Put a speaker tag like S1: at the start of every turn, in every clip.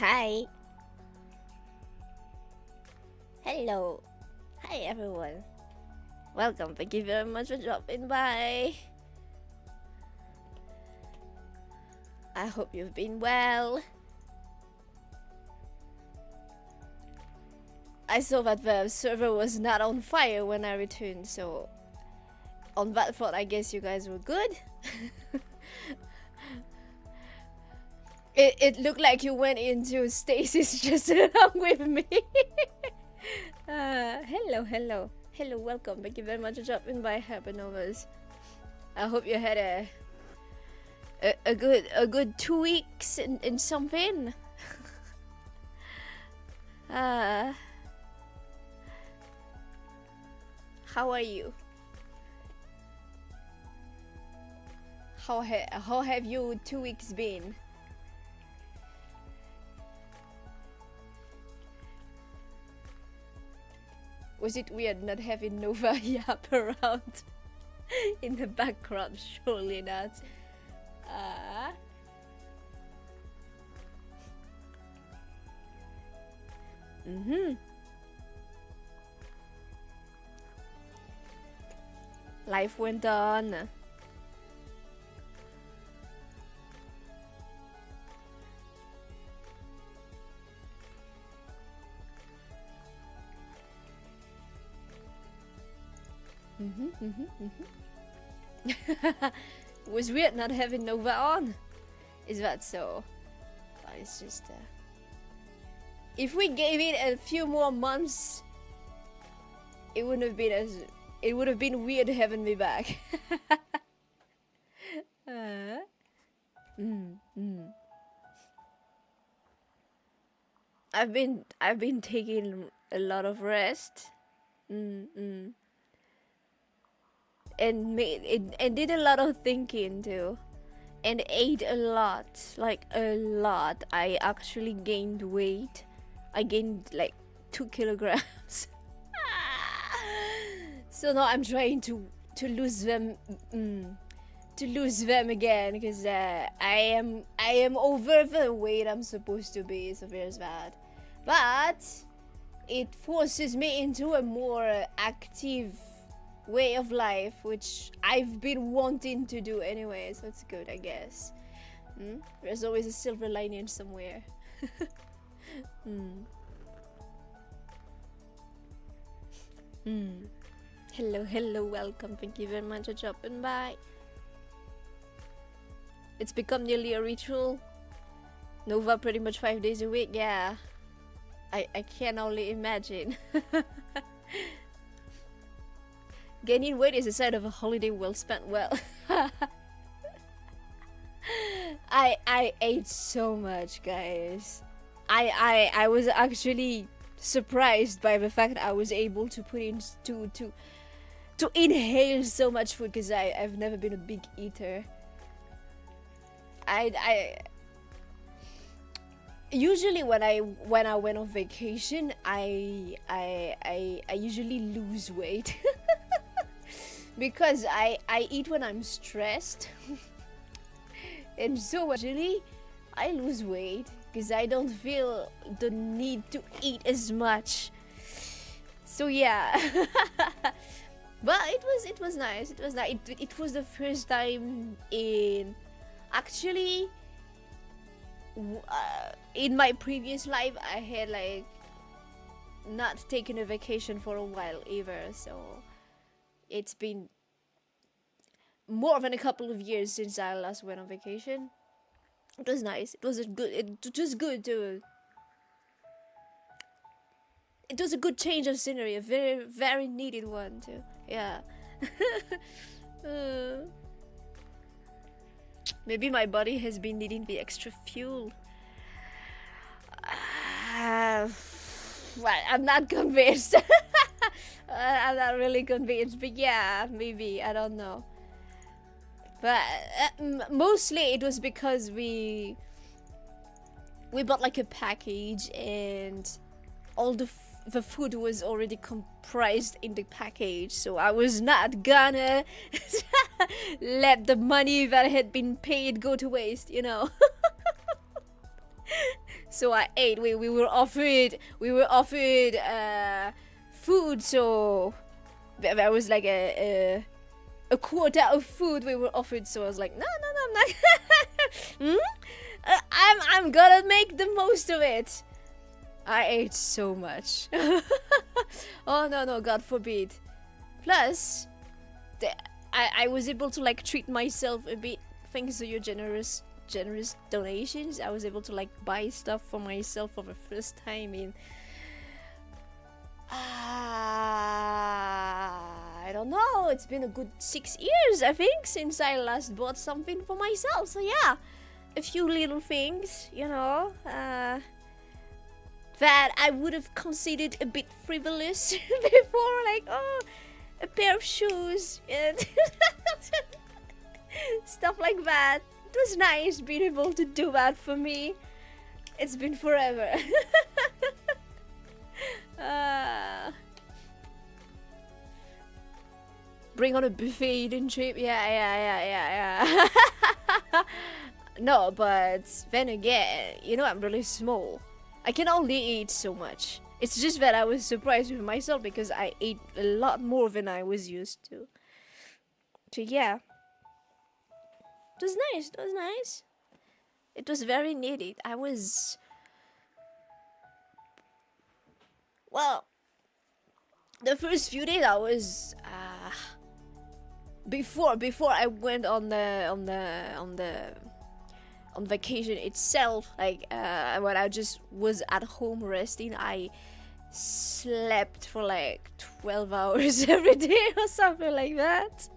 S1: Hi. Hello. Hi everyone. Welcome. Thank you very much for dropping by. I hope you've been well. I saw that the server was not on fire when I returned, so on that front I guess you guys were good. It looked like you went into stasis just along with me. Hello, welcome. Thank you very much for dropping by, Herbanovas. I hope you had a good 2 weeks in something. How are you? How have you 2 weeks been? Was it weird not having Nova Yap around in the background? Surely not. Life went on. It was weird not having Nova on. Is that so? Well, it's just if we gave it a few more months, it wouldn't have been as. It would have been weird having me back. I've been taking a lot of rest. And did a lot of thinking too, and ate a lot, like a lot. I actually gained weight. I gained like 2 kilograms. So now I'm trying to lose them, again, because I am over the weight I'm supposed to be. So there's that, but it forces me into a more active way of life, which I've been wanting to do anyway, so it's good, I guess. There's always a silver lining somewhere. Hello, welcome. Thank you very much for dropping by. It's become nearly a ritual. Nova pretty much 5 days a week, yeah. I can only imagine. Gaining weight is a sign of a holiday well spent well. I ate so much, guys. I was actually surprised by the fact I was able to put in to inhale so much food, because I've never been a big eater. I usually when I went on vacation, I usually lose weight. Because I eat when I'm stressed. And so usually I lose weight because I don't feel the need to eat as much. So yeah. But it was nice. It was nice. It was the first time in actually in my previous life I had like not taken a vacation for a while either, so it's been more than a couple of years since I last went on vacation. It was nice. It was good to. It was a good change of scenery, a very, very needed one too. Yeah. Maybe my body has been needing the extra fuel. Well, I'm not convinced. I'm not really convinced, but yeah, maybe, I don't know. But mostly it was because we bought like a package, and all the food was already comprised in the package, so I was not gonna let the money that had been paid go to waste, you know. So I ate. We were offered food, so there was like a quota of food we were offered. So I was like, no, I'm not. I'm gonna make the most of it. I ate so much. Oh no, God forbid. Plus, I was able to like treat myself a bit thanks to your generous donations. I was able to like buy stuff for myself for the first time in I don't know, it's been a good 6 years I think since I last bought something for myself. So yeah, a few little things, you know, that I would have considered a bit frivolous before, like, oh, a pair of shoes and stuff like that. It was nice being able to do that for me. It's been forever. Bring on a buffet eating trip. Yeah. No, but then again, you know, I'm really small. I can only eat so much. It's just that I was surprised with myself because I ate a lot more than I was used to. So yeah. It was nice. It was very needed. I was... Well, the first few days I was... Before I went on vacation itself, like when I just was at home resting, I slept for like 12 hours every day or something like that.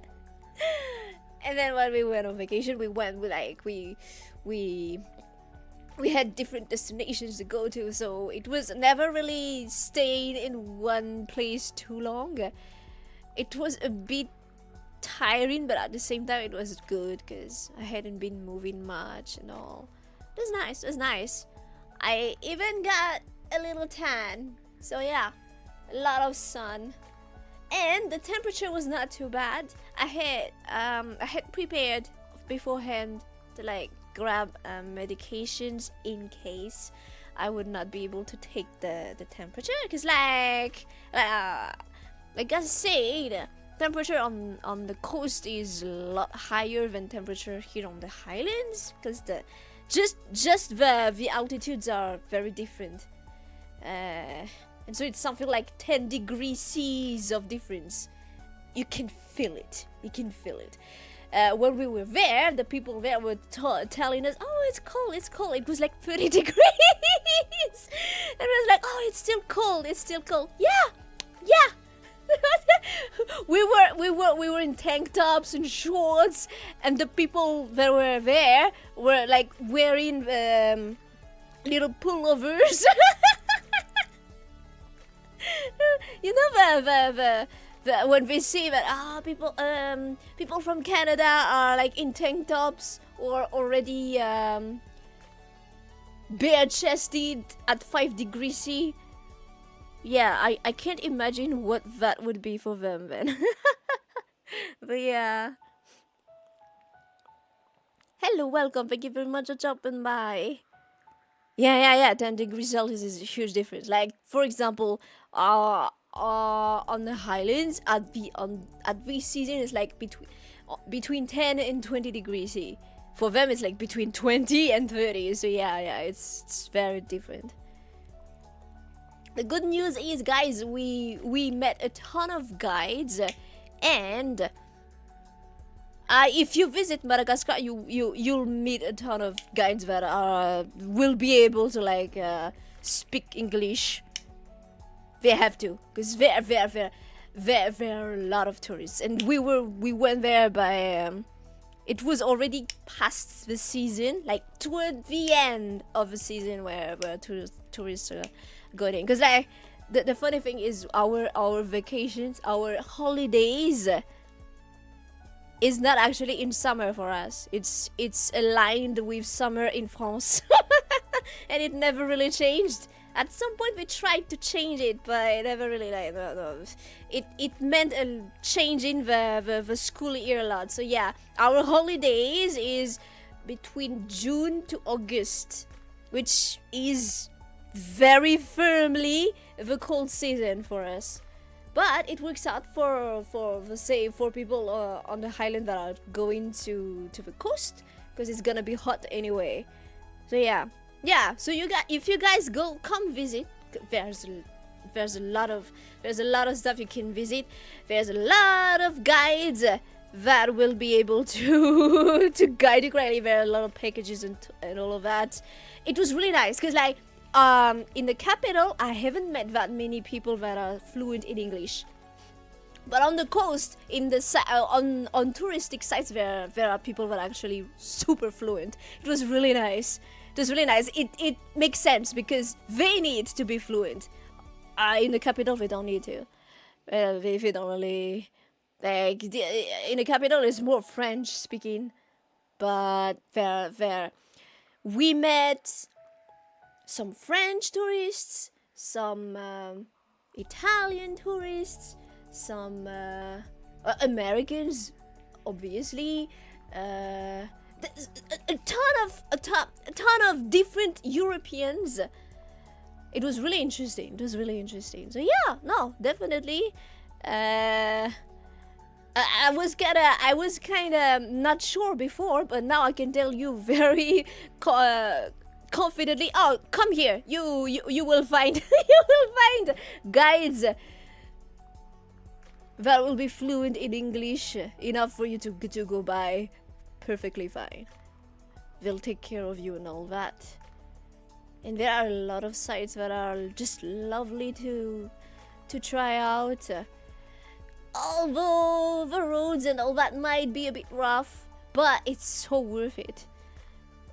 S1: And then when we went on vacation, we went with like we had different destinations to go to, so it was never really staying in one place too long. It was a bit tiring, but at the same time it was good because I hadn't been moving much and all. It was nice. I even got a little tan, so yeah, a lot of sun, and the temperature was not too bad. I had prepared beforehand to like grab medications in case I would not be able to take the temperature, because like I said, temperature on the coast is a lot higher than temperature here on the highlands, because just the altitudes are very different, and so it's something like 10 degrees C's of difference. You can feel it. When we were there, the people there were telling us, oh, it's cold. It was like 30 degrees, and it was like, oh, it's still cold. Yeah. we were in tank tops and shorts, and the people that were there were like wearing little pullovers. You know the when we see that people from Canada are like in tank tops or already bare-chested at 5 degrees C. Yeah, I can't imagine what that would be for them then. But yeah. Hello, welcome. Thank you very much for dropping by. Yeah. 10 degrees Celsius is a huge difference. Like, for example, on the highlands at this season it's like between 10 and 20 degrees C. For them it's like between 20 and 30. So yeah, it's very different. The good news is, guys, we met a ton of guides, and if you visit Madagascar, you'll meet a ton of guides that will be able to like speak English. They have to, because there are a lot of tourists, and we went there by it was already past the season, like toward the end of the season where tourists are going. Because like the funny thing is, our vacations, our holidays is not actually in summer for us. It's aligned with summer in France. And it never really changed. At some point we tried to change it, but it never really like no. It meant a change in the school year a lot. So yeah, our holidays is between June to August. which is very firmly the cold season for us. But it works out for say for people on the highland that are going to the coast, because it's gonna be hot anyway. So yeah. So if you guys come visit, there's a lot of stuff you can visit. There's a lot of guides that will be able to guide you correctly. There are a lot of packages and all of that. It was really nice because like in the capital I haven't met that many people that are fluent in English. But on the coast, in the on touristic sites, there are people that are actually super fluent. It was really nice. It makes sense because they need to be fluent. In the capital, they don't need to. They don't really. Like in the capital, it's more French speaking. But we met some French tourists, some Italian tourists, some Americans, obviously. A ton of different Europeans. It was really interesting. So yeah, no, definitely. I was kind of not sure before, but now I can tell you very confidently. Oh, come here. You will find guides that will be fluent in English enough for you to go by perfectly fine. They'll take care of you and all that. And there are a lot of sites that are just lovely to try out. Although the roads and all that might be a bit rough, but it's so worth it.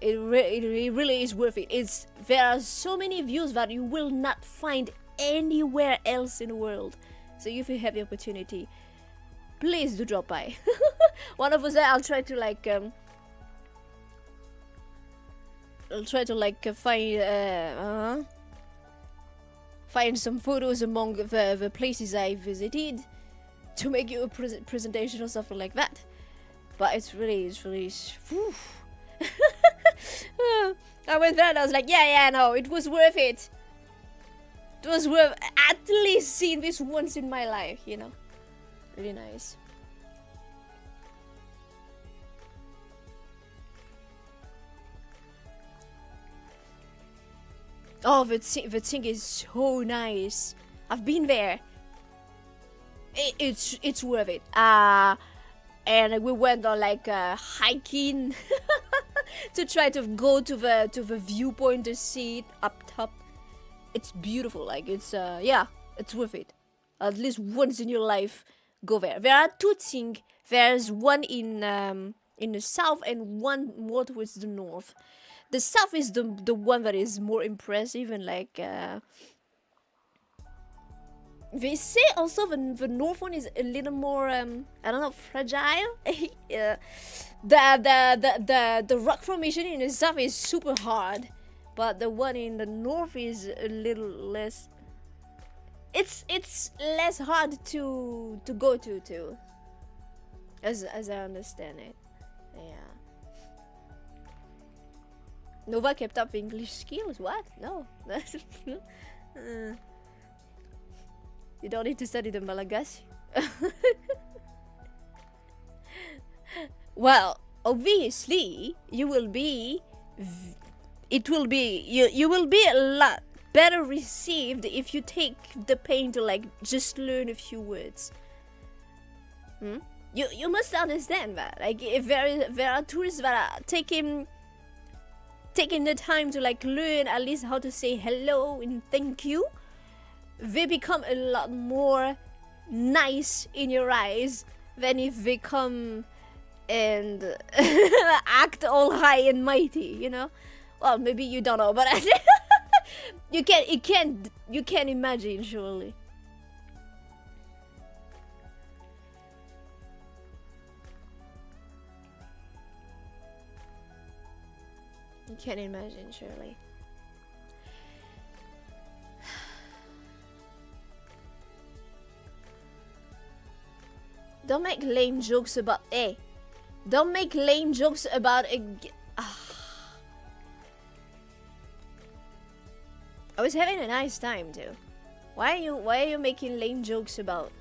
S1: It really is worth it. There are so many views that you will not find anywhere else in the world. So if you have the opportunity, please do drop by. One of us, I'll try to find some photos among the places I visited to make you a presentation or something like that. But it's really whew. I went there and I was like, yeah, no, it was worth it. It was worth at least seeing this once in my life, you know. Really nice. Oh, the thing is so nice. I've been there. It's worth it. And we went on like hiking to try to go to the viewpoint to see it up top. It's beautiful. Like it's yeah, it's worth it. At least once in your life, go there. There are two things. There's one in the south and one more towards the north. The south is the one that is more impressive and like they say also the north one is a little more I don't know, fragile. The rock formation in the south is super hard, but the one in the north is a little less. It's less hard to go to too, as I understand it. Yeah. Nova kept up English skills. What? No. You don't need to study the Malagasy. Well, obviously, you will be a lot better received if you take the pain to like just learn a few words. You must understand that. Like if there are tourists that are taking the time to like learn at least how to say hello and thank you, they become a lot more nice in your eyes than if they come and act all high and mighty, you know. Well, maybe you don't know, but you can imagine, surely. You can imagine, surely. Don't make lame jokes about Don't make lame jokes about was having a nice time too. Why are you making lame jokes about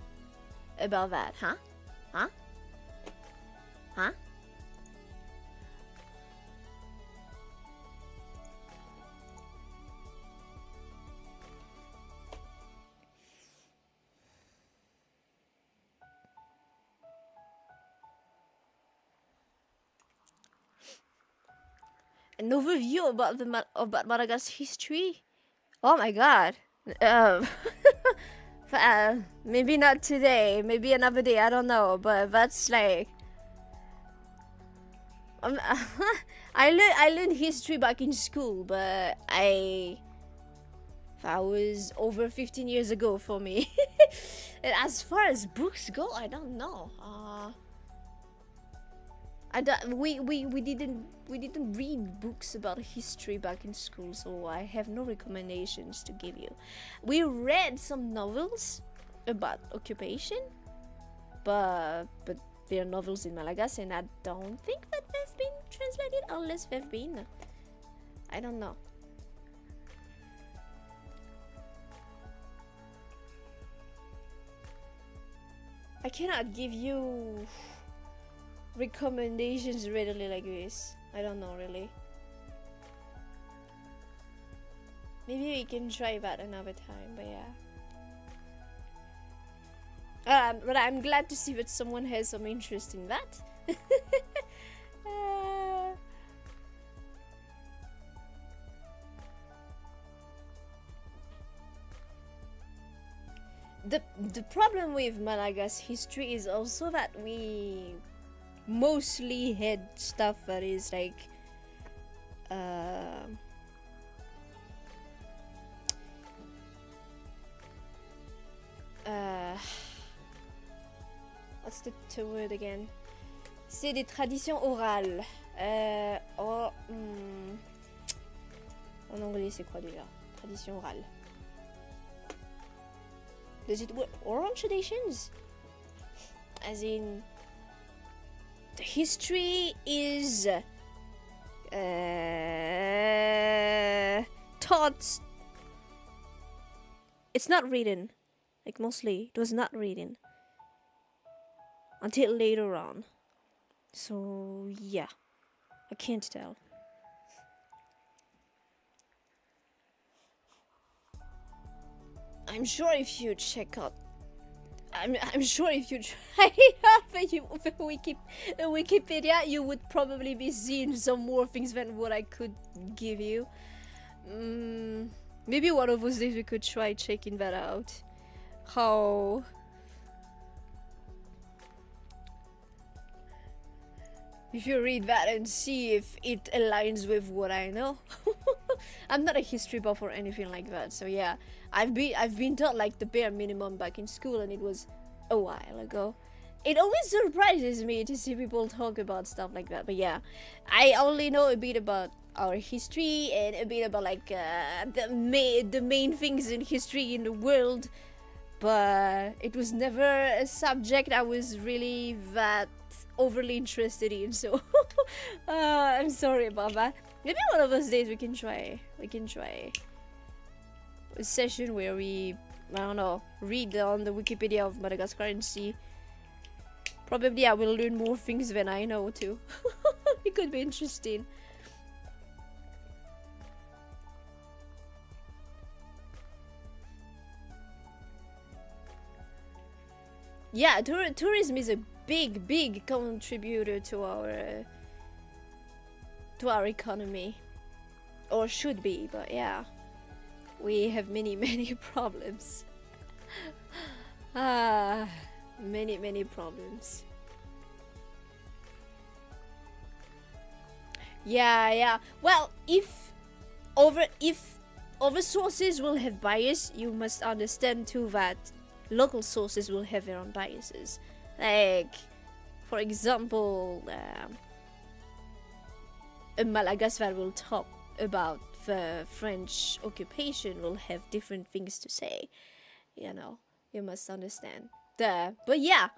S1: that, huh? Huh? Huh? An overview about about Madagascar history. Oh my god. Um, maybe not today. Maybe another day. I don't know. But that's like. I learned history back in school, but that was over 15 years ago for me. And as far as books go, I don't know. We didn't read books about history back in school, so I have no recommendations to give you. We read some novels about occupation, but they're novels in Malagasy, and I don't think that they've been translated, unless they've been. I don't know. I cannot give you recommendations readily like this. I don't know really. Maybe we can try that another time, but yeah. But I'm glad to see that someone has some interest in that. The problem with Malagasy history is also that we mostly had stuff that is like what's the word again? C'est des traditions orales. En anglais c'est quoi déjà? Tradition orale. Does it work? Oral traditions? As in, the history is taught. It's not written. Like mostly, it was not written until later on. So yeah, I can't tell. I'm sure if you check out, I'm sure if you try out the Wikipedia, you would probably be seeing some more things than what I could give you. Maybe one of those days we could try checking that out. How if you read that and see if it aligns with what I know. I'm not a history buff or anything like that, so yeah. I've been taught like the bare minimum back in school, and it was a while ago. It always surprises me to see people talk about stuff like that, but yeah. I only know a bit about our history and a bit about like the main things in history in the world, but it was never a subject I was really that overly interested in, so I'm sorry about that. Maybe one of those days we can try a session where we, I don't know, read on the Wikipedia of Madagascar and see. Probably I will learn more things than I know too. It could be interesting. Yeah, tourism is a big contributor to our economy, or should be, but yeah, we have many problems. Many problems. Yeah. Well, if other sources will have bias, you must understand too that local sources will have their own biases. Like, for example, a Malagasy will talk about the French occupation will have different things to say. You know, you must understand. But yeah,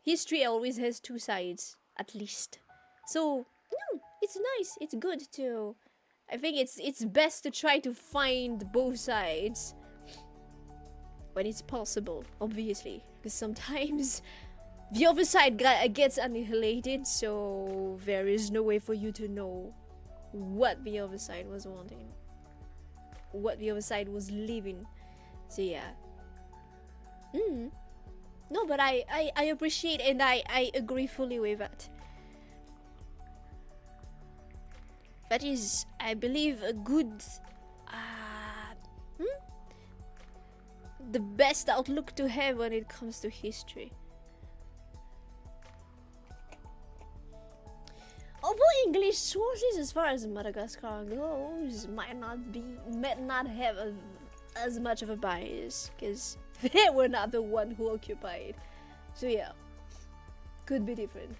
S1: history always has two sides, at least. So, no, it's nice. It's good to I think it's best to try to find both sides when it's possible, obviously, because sometimes the other side gets annihilated, so there is no way for you to know what the other side was wanting, what the other side was living. So yeah. No, but I appreciate and I agree fully with that. That is, I believe, a good, the best outlook to have when it comes to history. Although English sources, as far as Madagascar goes, might not have as much of a bias, because they were not the one who occupied. So yeah, could be different.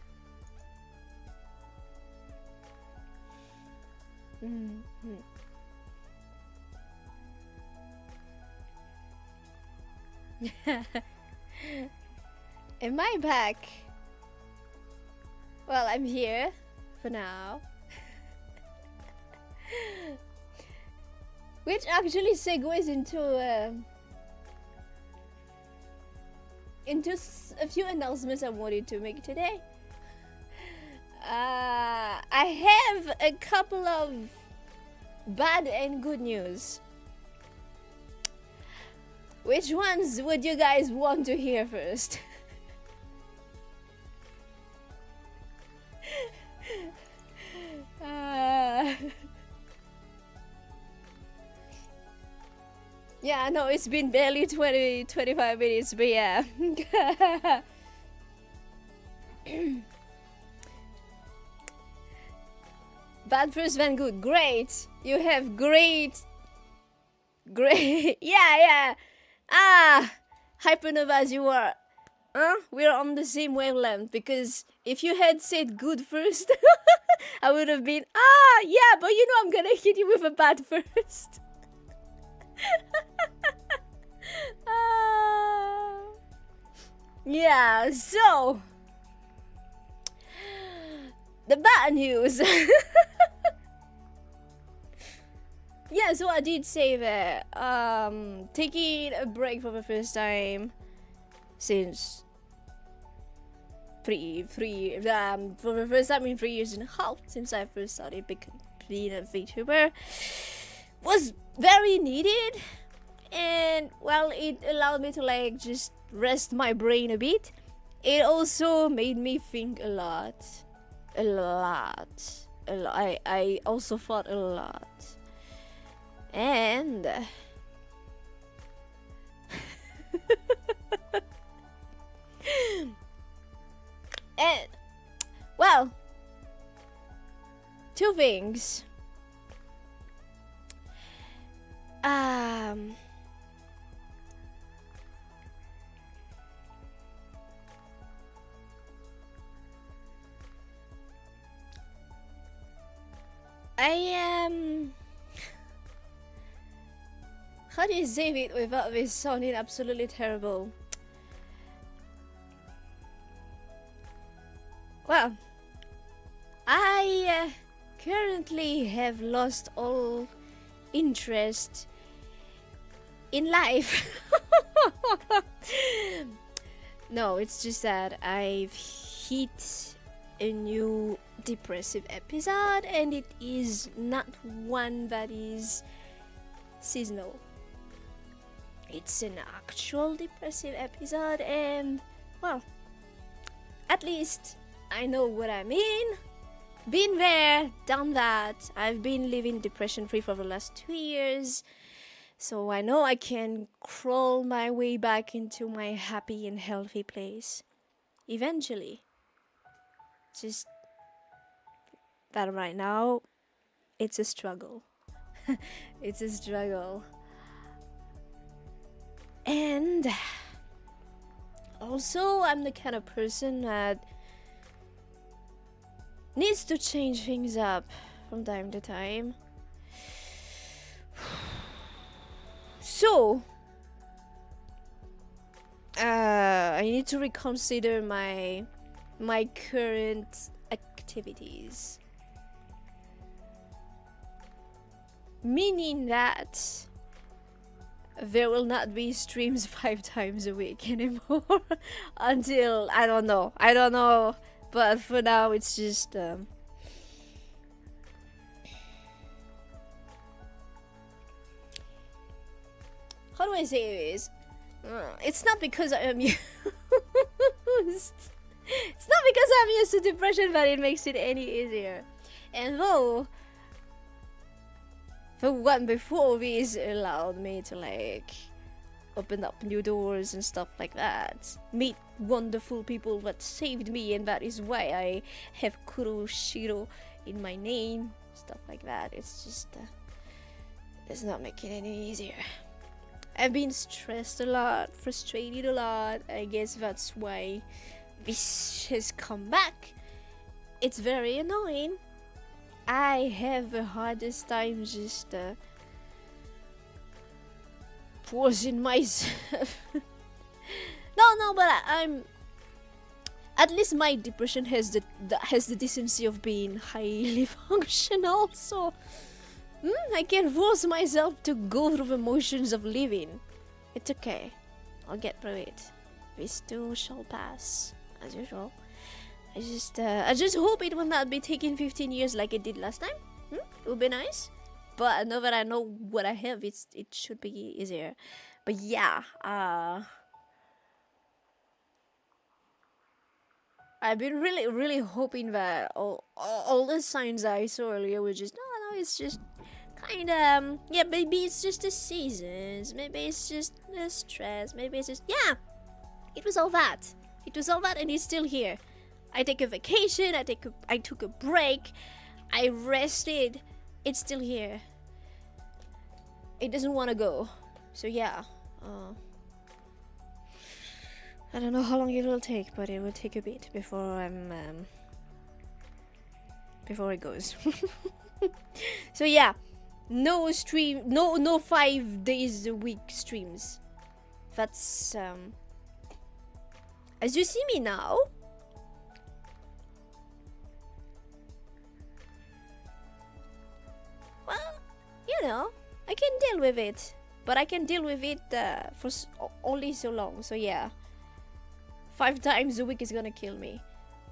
S1: Am I back? Well, I'm here for now. Which actually segues into a few announcements I wanted to make today. I have a couple of bad and good news. Which ones would you guys want to hear first? Yeah, no, it's been barely 25 minutes, but yeah. Bad first, then good. Great. You have great. Yeah. Hypernovas, you are. We're on the same wavelength, because if you had said good first, I would have been, yeah, but you know I'm gonna hit you with a bad first. Yeah, so the bad news. Yeah, so I did say that taking a break for the first time since for the first time in 3 years and a half since I first started being a Vtuber was very needed, and well, it allowed me to like just rest my brain a bit. It also made me think a lot. I also thought a lot, and and well, two things. How do you say it without this sounding absolutely terrible? Well, I currently have lost all interest in life. No, it's just that I've hit a new depressive episode, and it is not one that is seasonal. It's an actual depressive episode, and well, at least I know what I mean. Been there, done that. I've been living depression free for the last 2 years, so I know I can crawl my way back into my happy and healthy place eventually. Just that right now, it's a struggle. It's a struggle. And also, I'm the kind of person that needs to change things up from time to time. So, I need to reconsider my current activities. meaning that there will not be streams 5 times a week anymore until I don't know, but for now it's just how do I say this? It's not because I'm used. It's not because I'm used to depression that it makes it any easier. And though the one before this allowed me to like open up new doors and stuff like that, meet wonderful people that saved me, and that is why I have Kuroshiro in my name, stuff like that. It's just it's not making it any easier. I've been stressed a lot, frustrated a lot. I guess that's why this has come back. It's very annoying. I have the hardest time just forcing myself. No, but I'm. At least my depression has the decency of being highly functional. So I can force myself to go through the motions of living. It's okay. I'll get through it. This too shall pass, as usual. I just hope it will not be taking 15 years like it did last time. It would be nice. But now that I know what I have, it should be easier. But yeah, I've been really hoping that all the signs I saw earlier were just no, it's just kind of yeah, maybe it's just the seasons, maybe it's just the stress, maybe it's just yeah, it was all that, and it's still here. I take a vacation, I took a break, I rested, it's still here. It doesn't want to go. So yeah, I don't know how long it will take, but it will take a bit before before it goes. So yeah, no stream, no 5 days a week streams. That's as you see me now. Well, you know, I can deal with it, but I can deal with it for only so long. So yeah, 5 times a week is gonna kill me.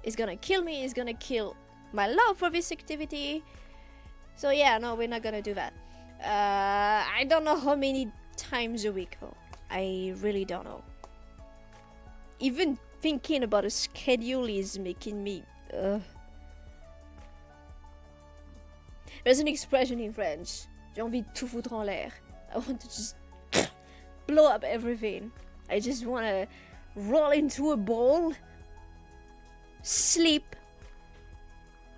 S1: It's gonna kill me. It's gonna kill my love for this activity. So yeah, no, we're not gonna do that. I don't know how many times a week though. I really don't know. Even thinking about a schedule is making me. There's an expression in French. J'ai envie de tout foutre en l'air. I want to just blow up everything. I just want to roll into a ball, sleep,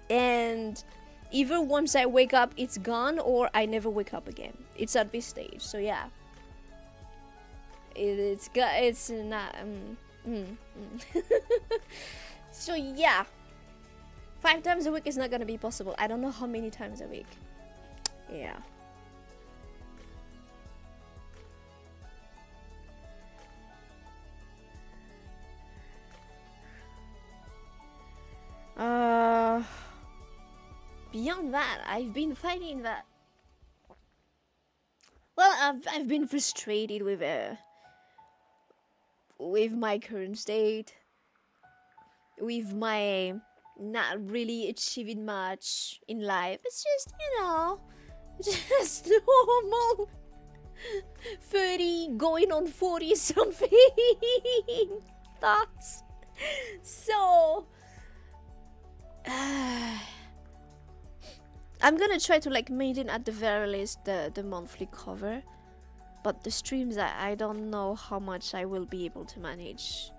S1: and either once I wake up it's gone or I never wake up again. It's at this stage. So yeah, it's not So yeah, 5 times a week is not gonna be possible. I don't know how many times a week. Yeah. Beyond that, I've been fighting that. Well, I've been frustrated with my current state, with my not really achieving much in life. It's just, you know, just normal 30 going on 40 something thoughts. So I'm gonna try to like maintain at the very least the monthly cover, but the streams I don't know how much I will be able to manage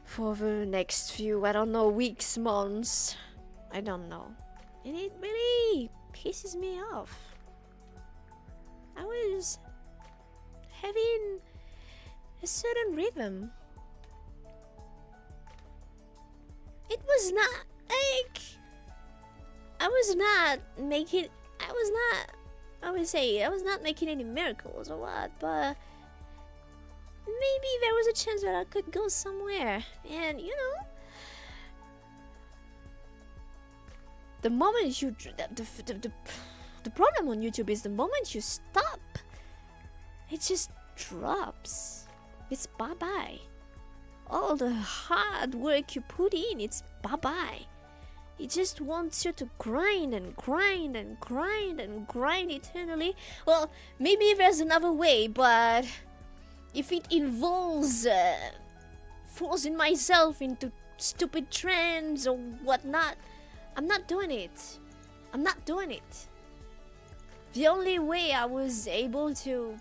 S1: for the next few, I don't know, weeks, months, I don't know, and it really pisses me off. I was having a certain rhythm. It was not like I was not making any miracles or what, but maybe there was a chance that I could go somewhere. And you know, the moment you the The problem on YouTube is the moment you stop, it just drops. It's bye-bye. All the hard work you put in, it's bye-bye. It just wants you to grind and grind and grind and grind eternally. Well, maybe there's another way, but if it involves forcing myself into stupid trends or whatnot, I'm not doing it. I'm not doing it. The only way I was able to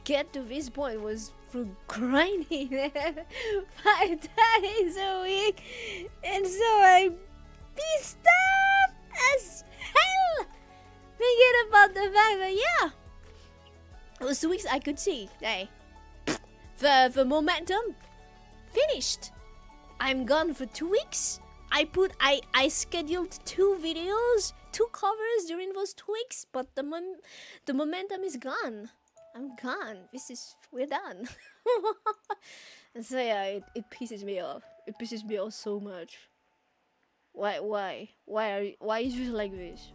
S1: get to this point was through grinding 5 days a week, and so I pissed off as hell thinking about the fact that, yeah, those 2 weeks I could see, hey, the momentum finished. I'm gone for 2 weeks. I scheduled 2 videos, 2 covers during those 2 weeks, but the momentum is gone. I'm gone. We're done. And so yeah, it pisses me off. It pisses me off so much. Why is it like this?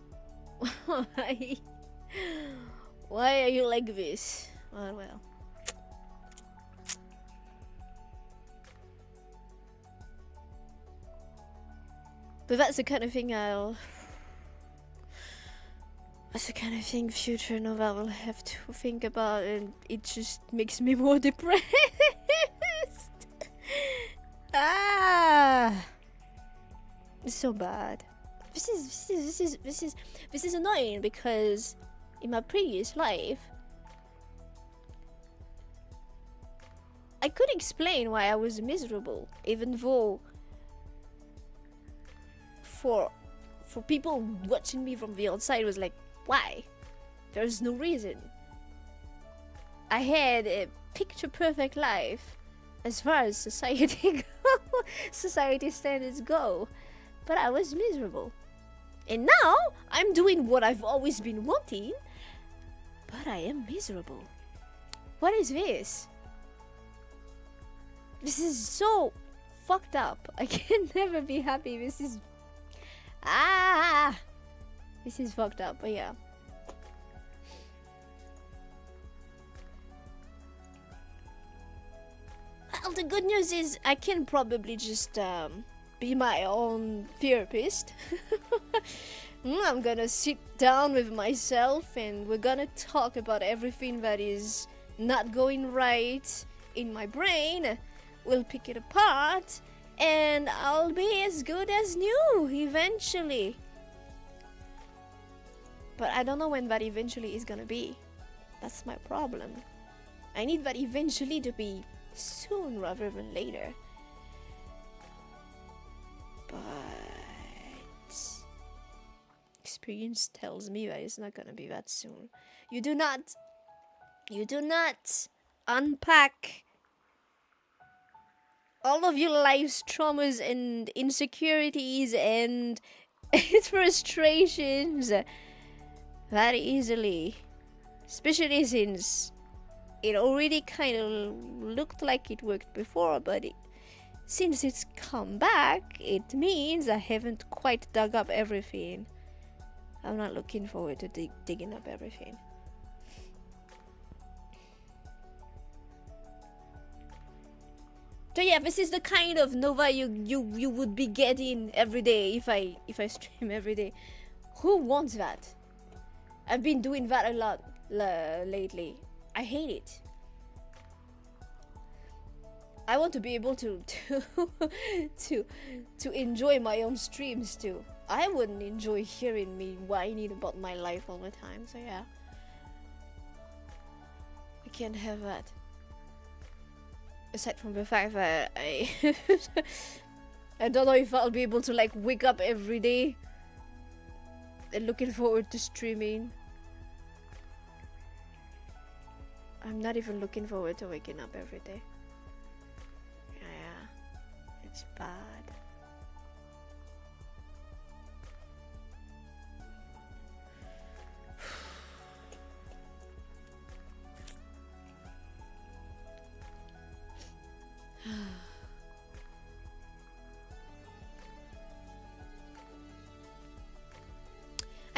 S1: Why are you like this? Oh, well. But that's the kind of thing that's the kind of thing future Nova will have to think about, and it just makes me more depressed. It's so bad. This is annoying because in my previous life I could explain why I was miserable, even though for people watching me from the outside was like, why? There's no reason. I had a picture perfect life as far as society standards go, but I was miserable. And now I'm doing what I've always been wanting, but I am miserable. What is this? This is so fucked up. I can never be happy. This is fucked up, but yeah. Well, the good news is I can probably just be my own therapist. I'm gonna sit down with myself and we're gonna talk about everything that is not going right in my brain. We'll pick it apart and I'll be as good as new eventually. But I don't know when that eventually is gonna be. That's my problem. I need that eventually to be soon rather than later. But experience tells me that it's not gonna be that soon. You do not unpack all of your life's traumas and insecurities and frustrations that easily, especially since it already kind of looked like it worked before, but since it's come back, it means I haven't quite dug up everything. I'm not looking forward to digging up everything. So yeah, this is the kind of Nova you would be getting every day if I stream every day. Who wants that? I've been doing that a lot lately. I hate it. I want to be able to enjoy my own streams too. I wouldn't enjoy hearing me whining about my life all the time. So yeah, I can't have that. Aside from the fact that I don't know if I'll be able to like wake up every day and looking forward to streaming. I'm not even looking forward to waking up every day. Yeah, it's bad.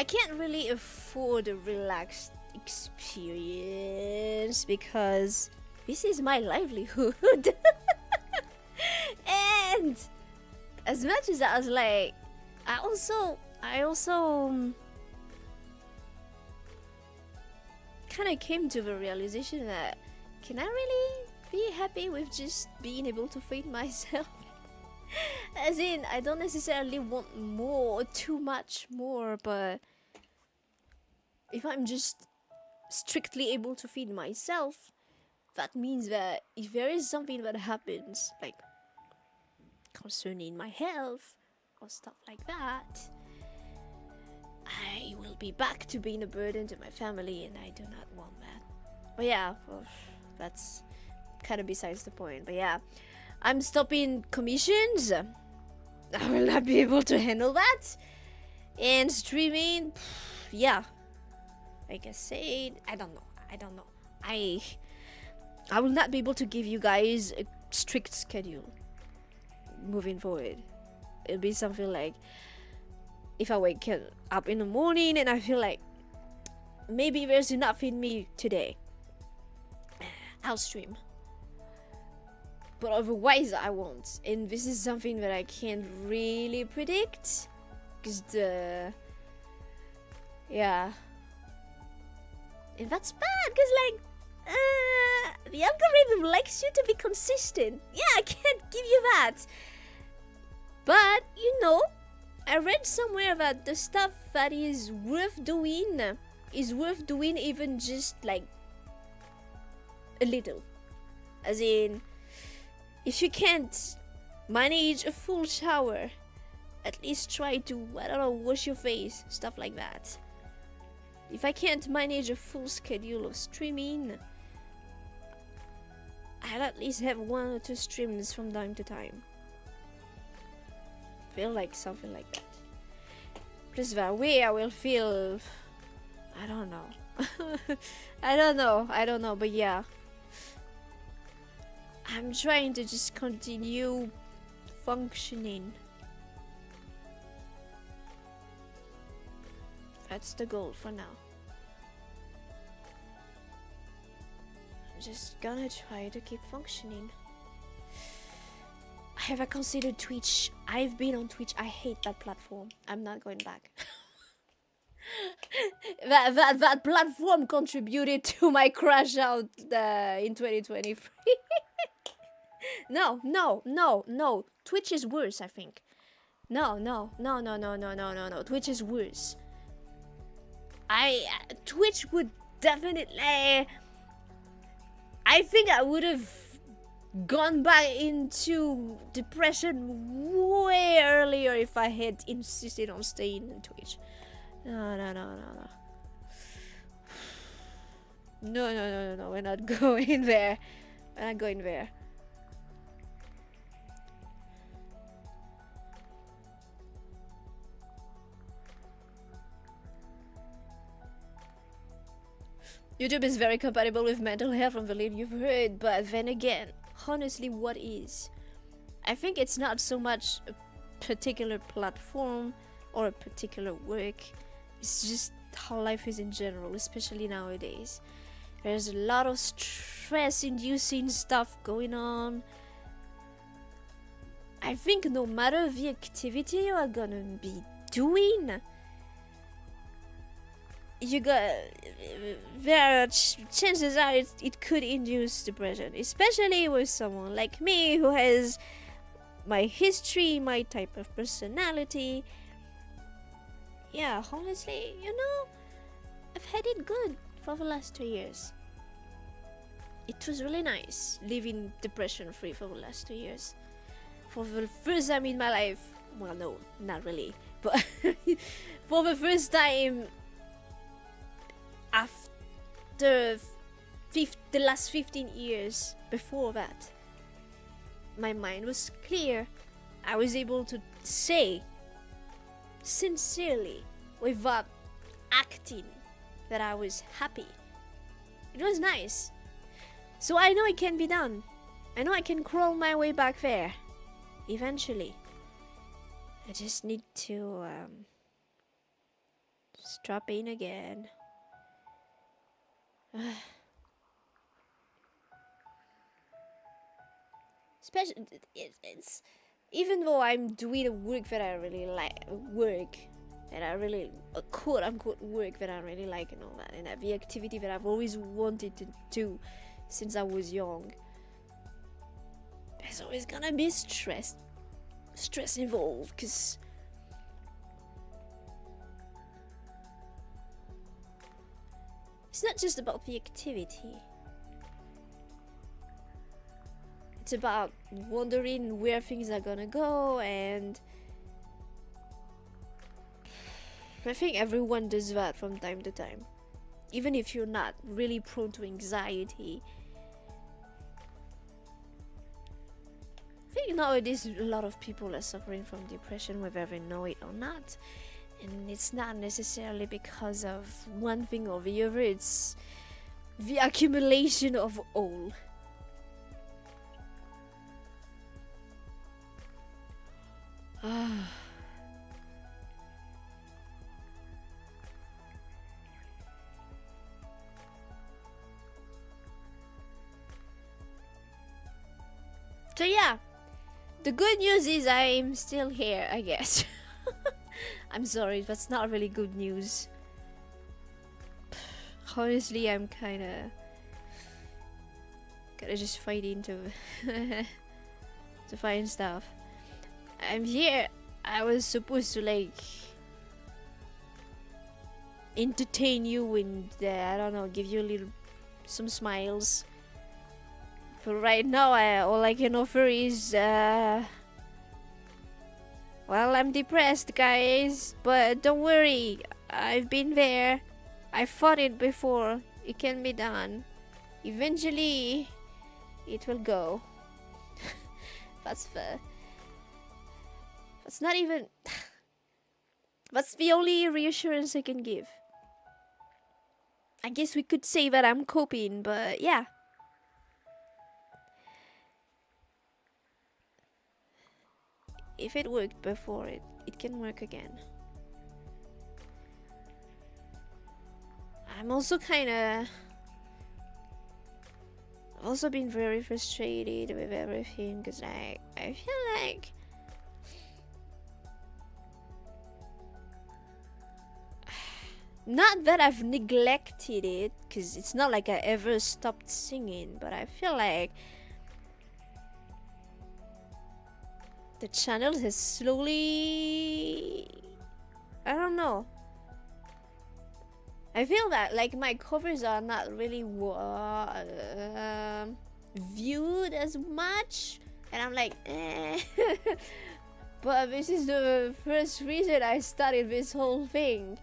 S1: I can't really afford a relaxed experience because this is my livelihood. And as much as I was like, I also kind of came to the realization that can I really be happy with just being able to feed myself? As in, I don't necessarily want more, too much more, but if I'm just strictly able to feed myself, that means that if there is something that happens, like concerning my health or stuff like that, I will be back to being a burden to my family, and I do not want that. But yeah, well, that's kind of besides the point. But yeah, I'm stopping commissions. I will not be able to handle that. And streaming, yeah, like I said, I don't know. I will not be able to give you guys a strict schedule moving forward. It'll be something like, if I wake up in the morning and I feel like maybe there's enough in me today, I'll stream. But otherwise I won't. And this is something that I can't really predict, because yeah, and that's bad, because like the algorithm likes you to be consistent. Yeah, I can't give you that. But you know, I read somewhere that the stuff that is worth doing even just like a little. As in, if you can't manage a full shower, at least try to, I don't know, wash your face, stuff like that. If I can't manage a full schedule of streaming, I'll at least have 1 or 2 streams from time to time. Feel like something like that. Plus that way I will feel, I don't know. I don't know, but yeah. I'm trying to just continue functioning. That's the goal for now. I'm just gonna try to keep functioning. Have I considered Twitch? I've been on Twitch. I hate that platform. I'm not going back. that platform contributed to my crash out in 2023. No. Twitch is worse, I think. No. Twitch is worse. Twitch would definitely, I think I would have gone back into depression way earlier if I had insisted on staying in Twitch. No. No, we're not going there. We're not going there. YouTube is very compatible with mental health from the little you've heard, but then again, honestly, what is? I think it's not so much a particular platform or a particular work. It's just how life is in general, especially nowadays. There's a lot of stress-inducing stuff going on. I think no matter the activity you are gonna be doing, chances are it could induce depression, especially with someone like me who has my history, my type of personality. Yeah, honestly, you know, I've had it good for the last 2 years. It was really nice living depression free for the last 2 years. For the first time in my life, well, no, not really, but for the first time after the last 15 years. Before that, my mind was clear. I was able to say sincerely, without acting, that I was happy. It was nice. So I know it can be done. I know I can crawl my way back there eventually. I just need to Strap in again. Especially, it's even though I'm doing a work that I really like, quote unquote work that I really like and all that, and the activity that I've always wanted to do since I was young. There's always gonna be stress involved, because it's not just about the activity. It's about wondering where things are gonna go, and I think everyone does that from time to time. Even if you're not really prone to anxiety. I think nowadays a lot of people are suffering from depression, whether they know it or not. And it's not necessarily because of one thing or the other, it's the accumulation of all. So yeah, the good news is I'm still here, I guess. I'm sorry, that's not really good news. Honestly, I'm kinda just fighting to to find stuff. I'm here. I was supposed to like entertain you and I don't know, give you some smiles. But right now, all I can offer is well, I'm depressed, guys. But don't worry, I've been there. I fought it before. It can be done. Eventually, it will go. That's not even. That's the only reassurance I can give. I guess we could say that I'm coping, but yeah. If it worked before, it can work again. I'm also I've also been very frustrated with everything, because I feel like not that I've neglected it, because it's not like I ever stopped singing, but I feel like the channel has slowly, I don't know, I feel that like my covers are not really viewed as much, and I'm like but this is the first reason I started this whole thing.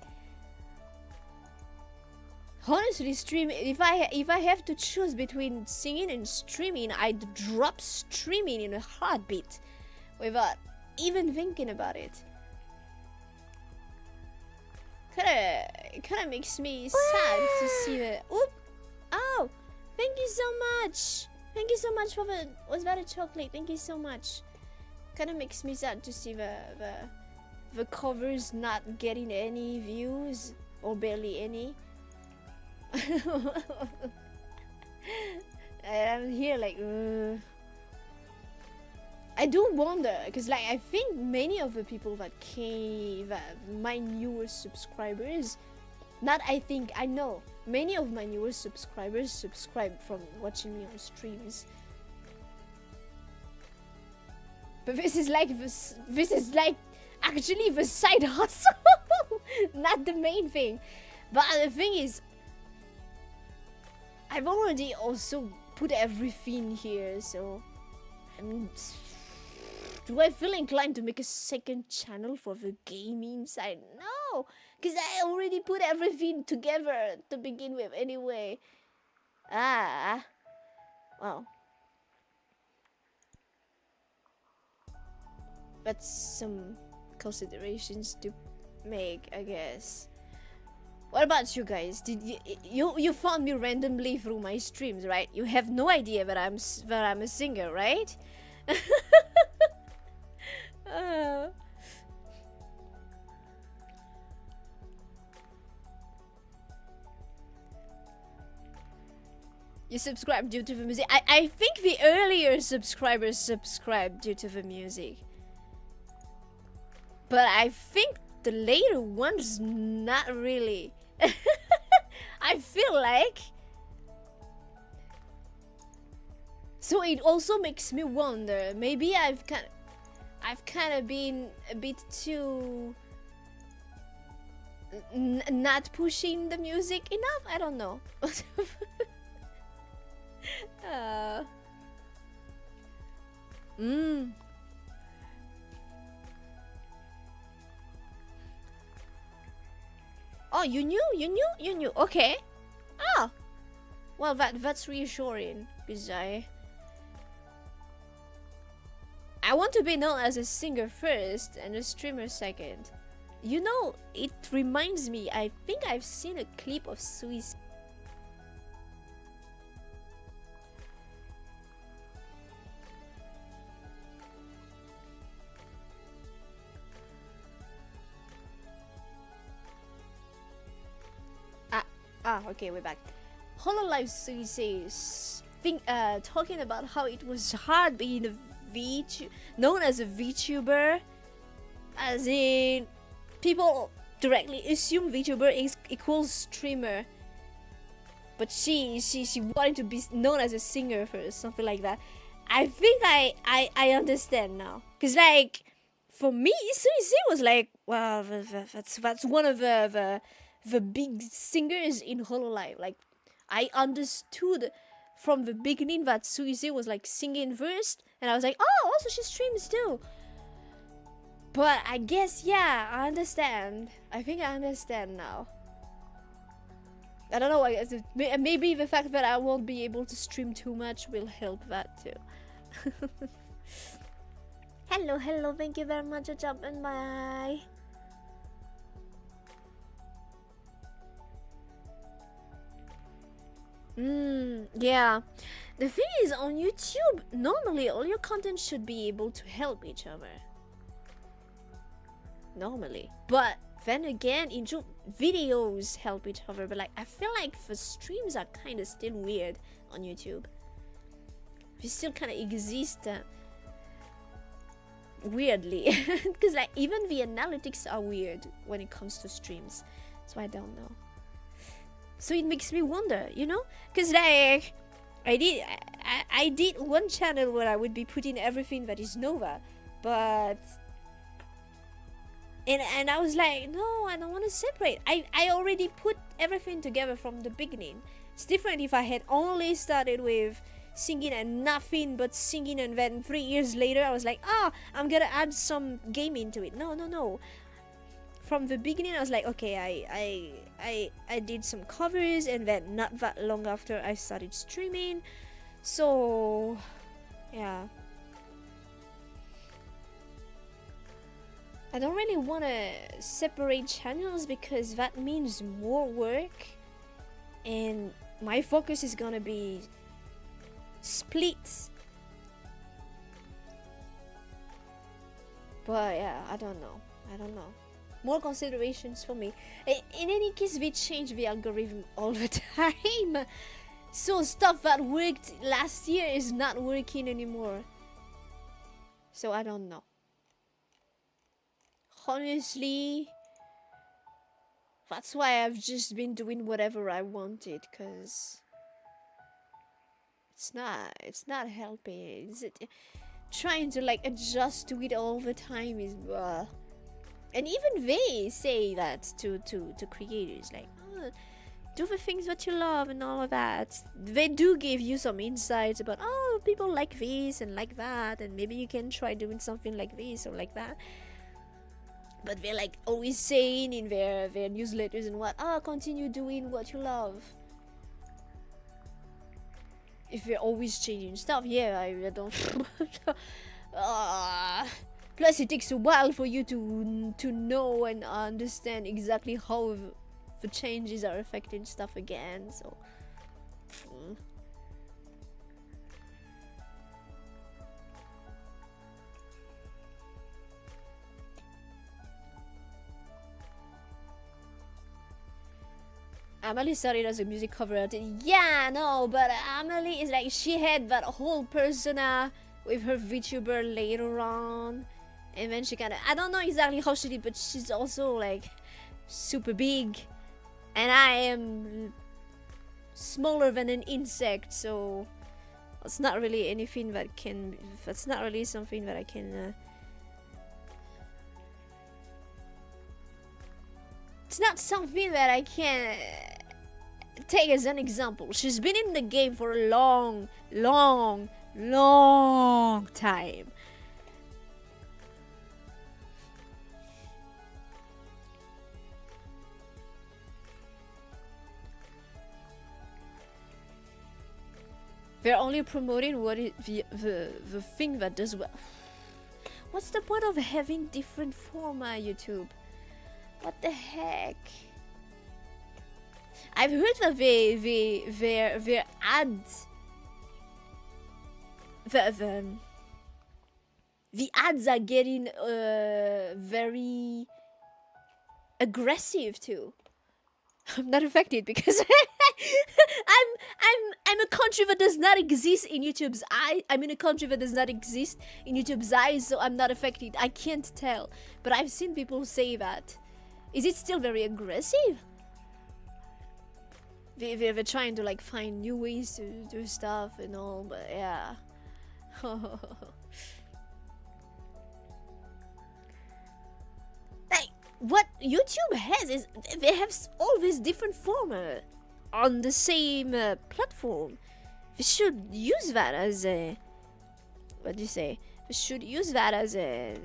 S1: Honestly, if I have to choose between singing and streaming, I'd drop streaming in a heartbeat without even thinking about it. Kinda makes me sad to see that. Oop! Oh! Thank you so much! Thank you so much for the... Was that a chocolate? Thank you so much. Kinda makes me sad to see the covers not getting any views, or barely any. I'm here like... I do wonder, because like I think many of the people that my newer subscribers, I know many of my newer subscribers subscribe from watching me on streams. But this is like actually the side hustle, not the main thing. But the thing is, I've already also put everything here, so I mean, do I feel inclined to make a second channel for the gaming side? No, because I already put everything together to begin with anyway. Well, that's some considerations to make, I guess. What about you guys? Did you found me randomly through my streams, right? You have no idea that I'm a singer, right? You subscribe due to the music. I think the earlier subscribers subscribed due to the music. But I think the later ones, not really. I feel like. So it also makes me wonder. Maybe I've kind of been a bit too not pushing the music enough. I don't know. Oh, you knew. Okay. Oh, well, that's reassuring because I want to be known as a singer first and a streamer second. You know, it reminds me. I think I've seen a clip of Swiss. Okay, we're back. Hololive Suisse talking about how it was hard being a known as a Vtuber, as in people directly assume Vtuber equals streamer, but she wanted to be known as a singer first, something like that. I think I understand now, cause like for me, Suisse was like, well, that's one of the big singers in Hololive. Like, I understood from the beginning that Suisse was like singing first, and I was like, oh, also she streams too. But I guess, yeah, I understand. I think I understand now. I don't know, I guess maybe the fact that I won't be able to stream too much will help that too. Hello, thank you very much for jumping by. Yeah. The thing is, on YouTube, normally all your content should be able to help each other. Normally. But then again, videos help each other. But like, I feel like the streams are kind of still weird on YouTube. They still kind of exist weirdly. Because like, even the analytics are weird when it comes to streams. So I don't know. So it makes me wonder, you know? Because like, I did one channel where I would be putting everything that is Nova, but and I was like, no, I don't want to separate. I already put everything together from the beginning. It's different if I had only started with singing and nothing but singing, and then 3 years later I was like, I'm gonna add some gaming to it. No. From the beginning I was like, okay, I did some covers, and then not that long after I started streaming. So yeah, I don't really want to separate channels because that means more work, and my focus is gonna be split. But yeah, I don't know. More considerations for me. In any case, we change the algorithm all the time. So stuff that worked last year is not working anymore. So I don't know. Honestly, that's why I've just been doing whatever I wanted, cause it's not helping. Trying to like adjust to it all the time is and even they say that to creators, like, do the things that you love and all of that. They do give you some insights about, people like this and like that, and maybe you can try doing something like this or like that. But they're like always saying in their newsletters and what, continue doing what you love. If they're always changing stuff, yeah, I don't. Plus, it takes a while for you to know and understand exactly how the changes are affecting stuff again. So, Amelie started as a music cover artist. Yeah, no, but Amelie is like, she had that whole persona with her VTuber later on. And then she kind of, I don't know exactly how she did, but she's also like super big. And I am smaller than an insect, so it's not really anything that can, that's not really something that I can, it's not something that I can take as an example. She's been in the game for a long time. They're only promoting what is the thing that does well. What's the point of having different format YouTube? What the heck? I've heard that their ads, the ads are getting very aggressive too. I'm not affected because I'm a country that does not exist in YouTube's eye. I'm in a country that does not exist in YouTube's eyes, so I'm not affected. I can't tell, but I've seen people say that. Is it still very aggressive? They're trying to like find new ways to do stuff and all, but yeah. Like, what YouTube has is they have all these different formats on the same platform. We should use that as a, what do you say? We should use that as a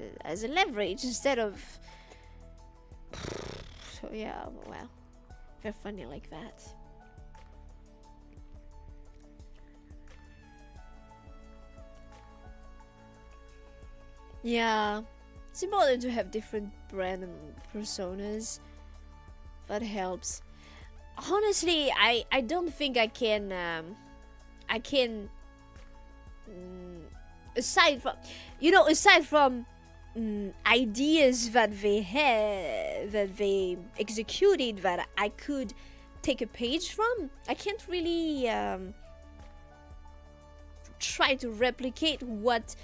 S1: leverage instead of. So yeah, well, they're funny like that. Yeah, it's important to have different brand personas. That helps. Honestly, I don't think I can aside from, you know, aside from ideas that they had, that they executed, that I could take a page from, I can't really try to replicate what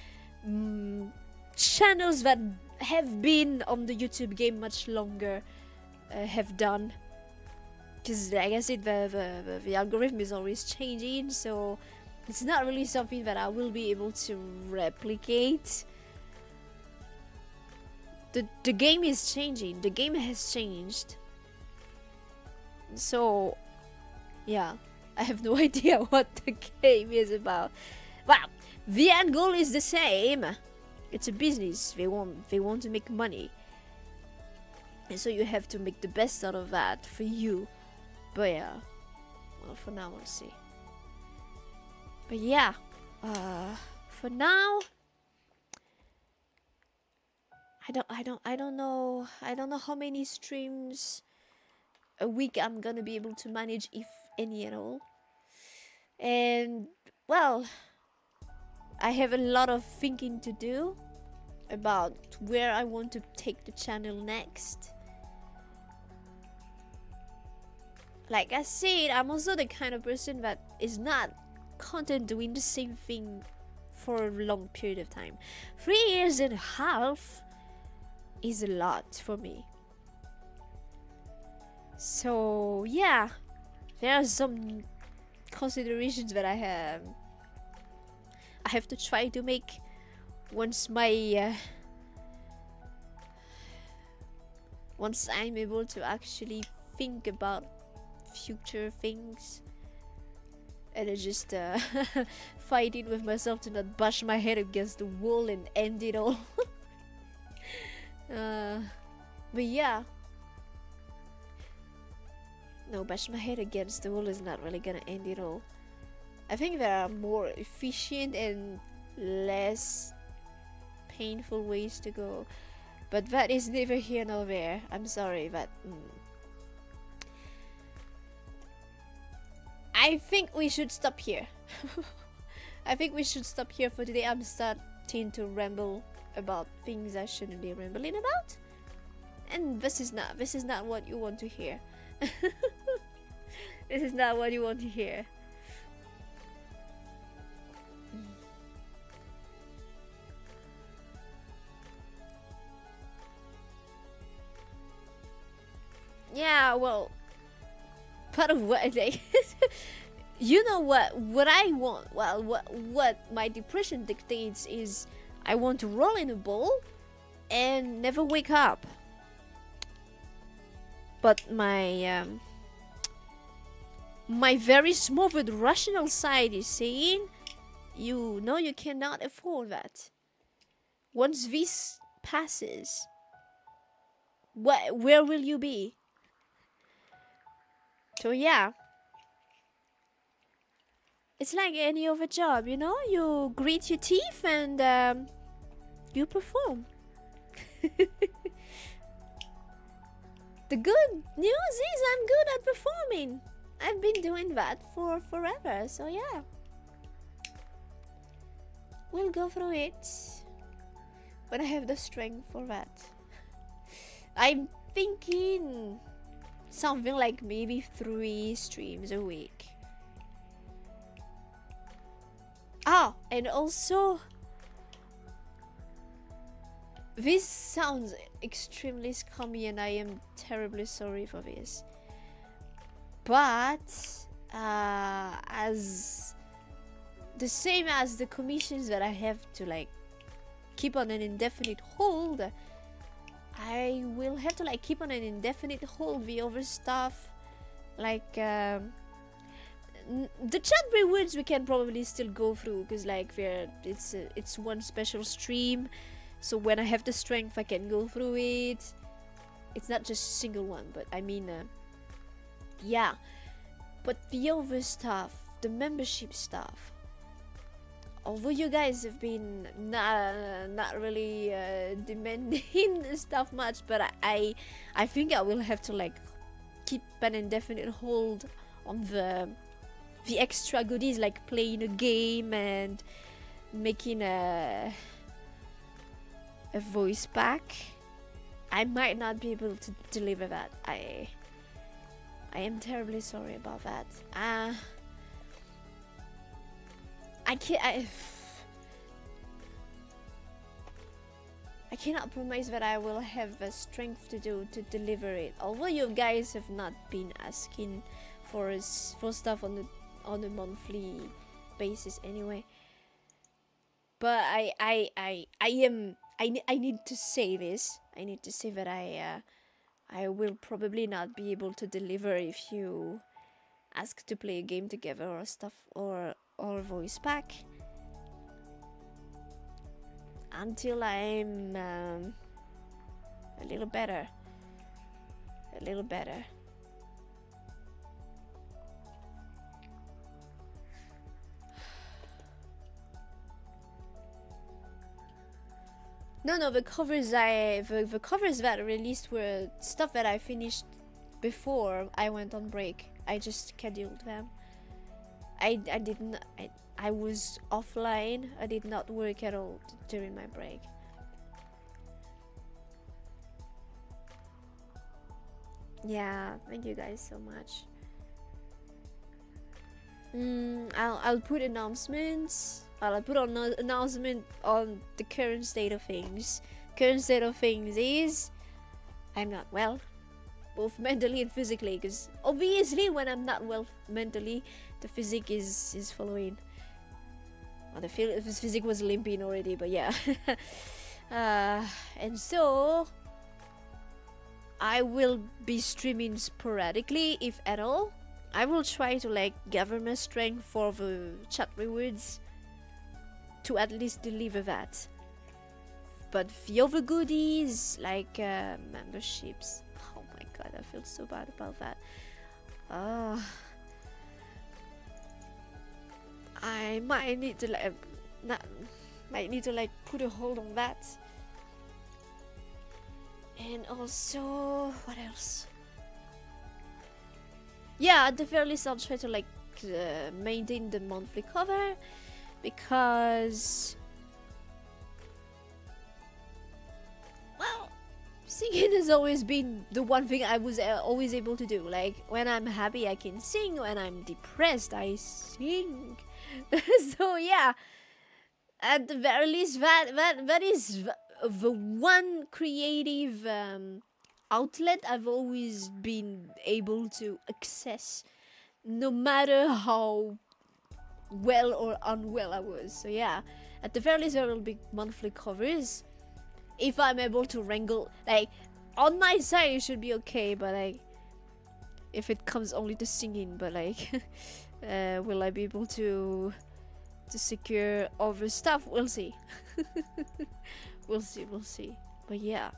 S1: channels that have been on the YouTube game much longer have done. Because like I said, the algorithm is always changing, so it's not really something that I will be able to replicate. The game is changing. The game has changed. So yeah, I have no idea what the game is about. Well, the end goal is the same. It's a business. They want to make money, and so you have to make the best out of that for you. But yeah, well, for now we'll see. But yeah, for now, I don't know how many streams a week I'm gonna be able to manage, if any at all. And well, I have a lot of thinking to do about where I want to take the channel next. Like I said, I'm also the kind of person that is not content doing the same thing for a long period of time. 3.5 years is a lot for me. So yeah, there are some considerations that I have to try to make once once I'm able to actually think about future things, and I just fighting with myself to not bash my head against the wall and end it all. But yeah, no, bash my head against the wall is not really gonna end it all. I think there are more efficient and less painful ways to go, but that is neither here nor there. I'm sorry, but I think we should stop here. I think we should stop here for today. I'm starting to ramble about things I shouldn't be rambling about, and this is not what you want to hear. This is not what you want to hear. Yeah, well, part of what they you know what I want, well, what my depression dictates is I want to roll in a ball and never wake up. But my my very smothered rational side is saying, you know, you cannot afford that. Once this passes, where will you be? So yeah, it's like any other job, you know? You grit your teeth and you perform. The good news is I'm good at performing. I've been doing that for forever, so yeah. We'll go through it when I have the strength for that. I'm thinking something like maybe 3 streams a week. Ah, and also, this sounds extremely scummy and I am terribly sorry for this. But, as the same as the commissions that I have to like keep on an indefinite hold, I will have to like keep on an indefinite hold the other stuff, like the chat rewards we can probably still go through because like it's one special stream, so when I have the strength I can go through it. It's not just a single one, but I mean yeah. But the other stuff, the membership stuff, although you guys have been not really demanding stuff much, but I think I will have to like keep an indefinite hold on the extra goodies, like playing a game and making a voice pack. I might not be able to deliver that. I am terribly sorry about that. I cannot promise that I will have the strength to deliver it. Although you guys have not been asking for stuff on a monthly basis anyway. But I need to say this. I need to say that I will probably not be able to deliver if you ask to play a game together or stuff or voice pack until I'm a little better. No, the covers the covers that I released were stuff that I finished before I went on break. I just scheduled them. I didn't. I was offline. I did not work at all during my break. Yeah, thank you guys so much. I'll put announcements. I'll put on an announcement on the current state of things. Current state of things is I'm not well, both mentally and physically. Because obviously, when I'm not well mentally, the physique is following. Well, the physique was limping already, but yeah. And so I will be streaming sporadically, if at all. I will try to like gather my strength for the chat rewards to at least deliver that. But the other goodies, like memberships, oh my god, I feel so bad about that. I might need to like put a hold on that. And also, what else? Yeah, at the very least I'll try to like maintain the monthly cover, because, well, Singing has always been the one thing I was always able to do. Like, when I'm happy, I can sing. When I'm depressed, I sing. So yeah, at the very least, that is the one creative outlet I've always been able to access, no matter how well or unwell I was. So yeah, at the very least, there will be monthly covers. If I'm able to wrangle, like, on my side it should be okay, but like, if it comes only to singing, but like, will I be able to secure other stuff? We'll see. We'll see. But yeah,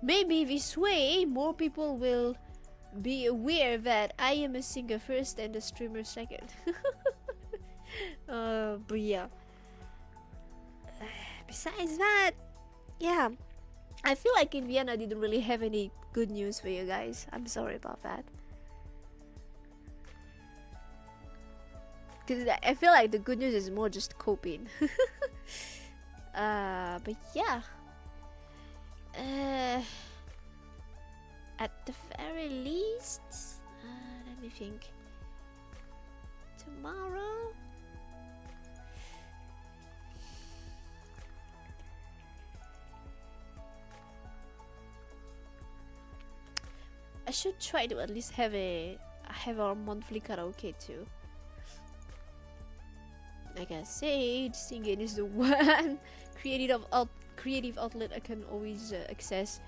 S1: maybe this way more people will be aware that I am a singer first and a streamer second. But yeah, besides that, yeah, I feel like in Vienna I didn't really have any good news for you guys. I'm sorry about that. Because I feel like the good news is more just coping. But yeah. At the very least, let me think. Tomorrow? I should try to at least have our monthly karaoke too. Like I said, singing is the one creative outlet I can always access.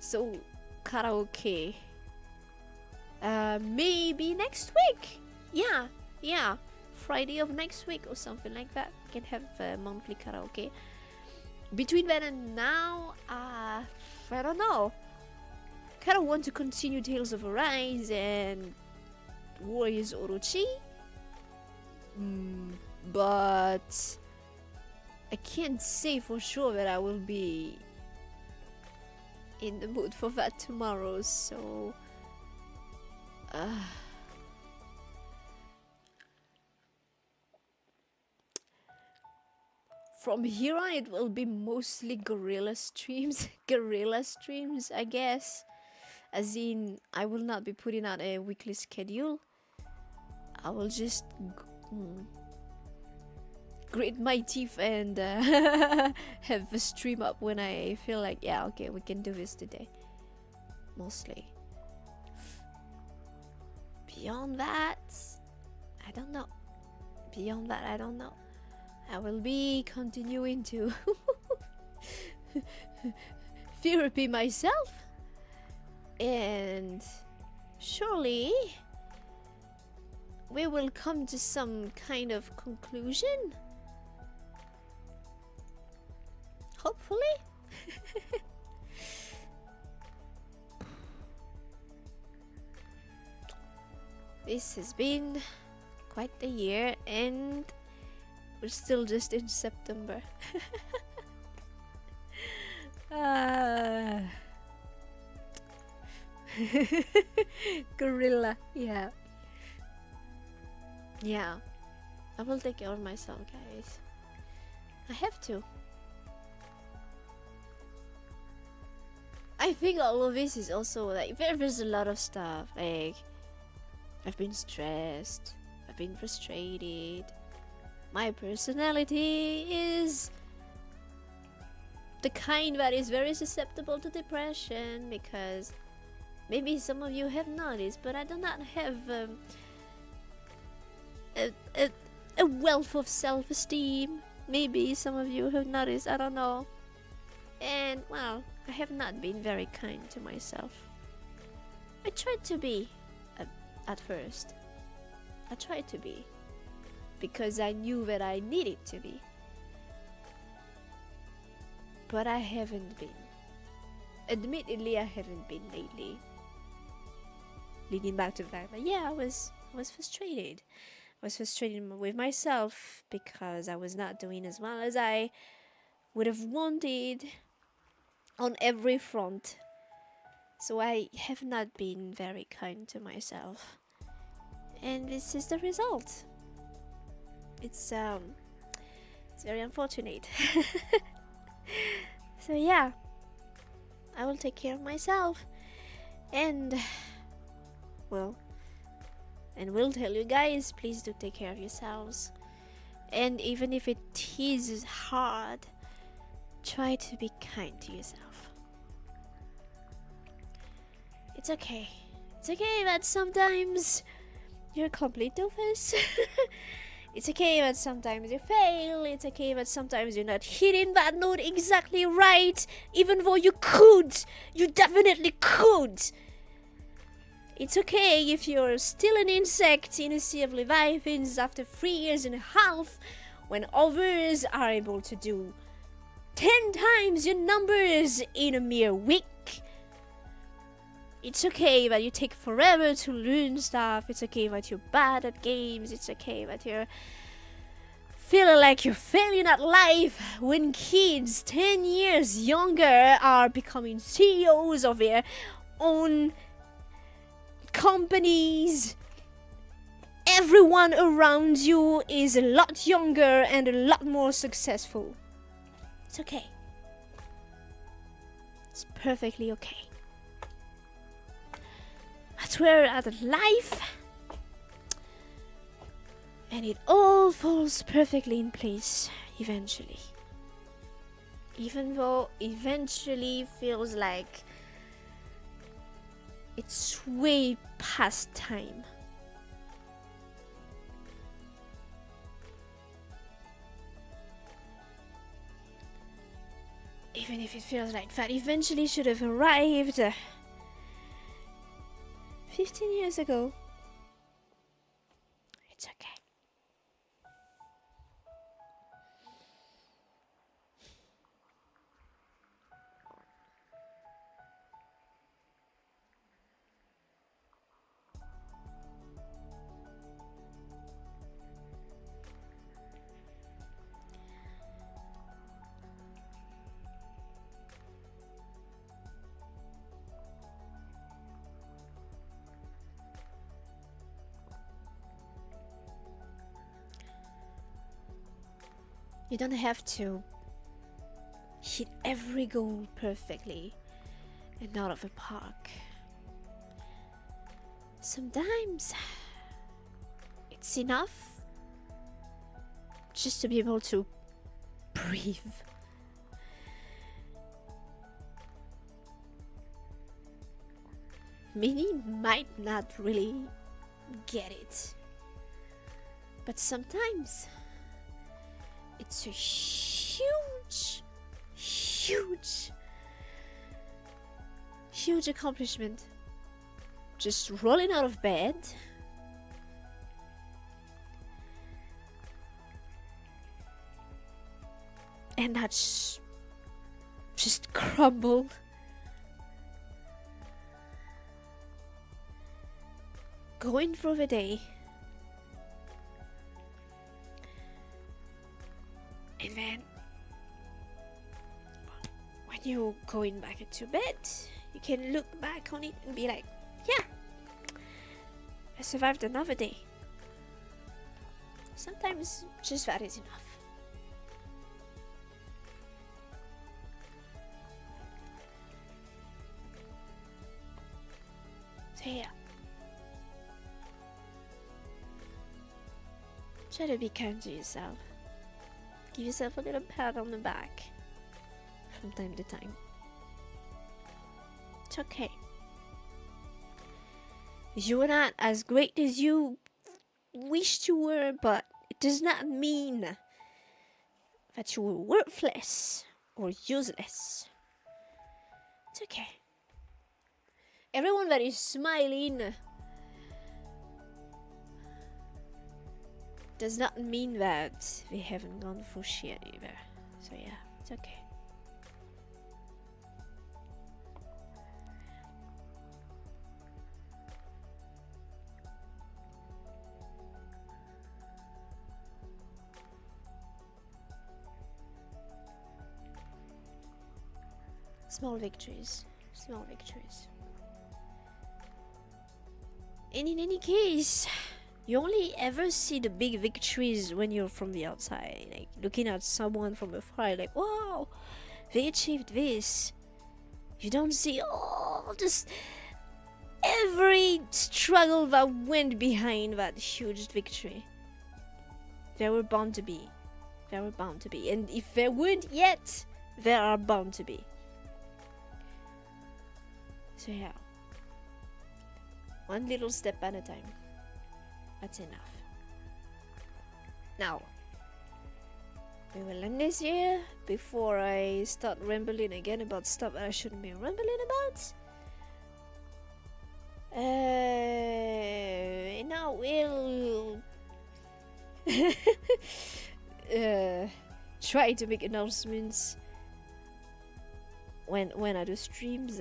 S1: So karaoke, maybe next week. Yeah, Friday of next week or something like that. We can have monthly karaoke. Between then and now, I don't know. Kind of want to continue Tales of Arise and Warriors Orochi, but I can't say for sure that I will be in the mood for that tomorrow, so from here on it will be mostly guerrilla streams. I guess. As in, I will not be putting out a weekly schedule. I will just grit my teeth and have a stream up when I feel like, yeah, okay, we can do this today. Mostly. Beyond that, I don't know. I will be continuing to therapy myself. And surely we will come to some kind of conclusion. Hopefully. This has been quite a year and we're still just in September. Gorilla, yeah. I will take care of myself, guys. I have to. I think all of this is also like there's a lot of stuff. Like, I've been stressed, I've been frustrated. My personality is the kind that is very susceptible to depression, because maybe some of you have noticed, but I do not have a wealth of self-esteem. Maybe some of you have noticed, I don't know. And, well, I have not been very kind to myself. I tried to be at first. I tried to be, because I knew that I needed to be. But I haven't been. Admittedly, I haven't been lately. Leading back to the fact that, yeah, I was frustrated. I was frustrated with myself because I was not doing as well as I would have wanted on every front. So I have not been very kind to myself. And this is the result. It's very unfortunate. So yeah, I will take care of myself. And, well, and we'll tell you guys, please do take care of yourselves. And even if it is hard, try to be kind to yourself. It's okay. It's okay that sometimes you're complete doofus. It's okay that sometimes you fail. It's okay that sometimes you're not hitting that note exactly right, even though you could. You definitely could. It's okay if you're still an insect in a sea of leviathans after 3 years and a half, when others are able to do 10 times your numbers in a mere week. It's okay that you take forever to learn stuff. It's okay that you're bad at games. It's okay that you're feeling like you're failing at life when kids 10 years younger are becoming CEOs of their own companies. Everyone around you is a lot younger and a lot more successful. It's okay. It's perfectly okay. That's where we're at life. And it all falls perfectly in place eventually. Even though eventually feels like it's way past time. Even if it feels like that eventually should have arrived 15 years ago. It's okay. You don't have to hit every goal perfectly and out of the park. Sometimes it's enough just to be able to breathe. Many might not really get it, but sometimes it's a huge accomplishment. Just rolling out of bed and that's just crumbled. Going through the day. And then, when you're going back into bed, you can look back on it and be like, yeah, I survived another day. Sometimes just that is enough. So yeah. Try to be kind to yourself. Give yourself a little pat on the back from time to time. It's okay. You are not as great as you wished you were, but it does not mean that you were worthless or useless. It's okay. Everyone that is smiling does not mean that they haven't gone through shit either. So yeah, it's okay. Small victories. Small victories. And in any case, you only ever see the big victories when you're from the outside, like looking at someone from afar, like, wow, they achieved this. You don't see all this, every struggle that went behind that huge victory. There were bound to be. There were bound to be. And if there weren't yet, there are bound to be. So yeah. One little step at a time. That's enough. Now, we will end this here before I start rambling again about stuff that I shouldn't be rambling about. Now we'll try to make announcements when I do streams.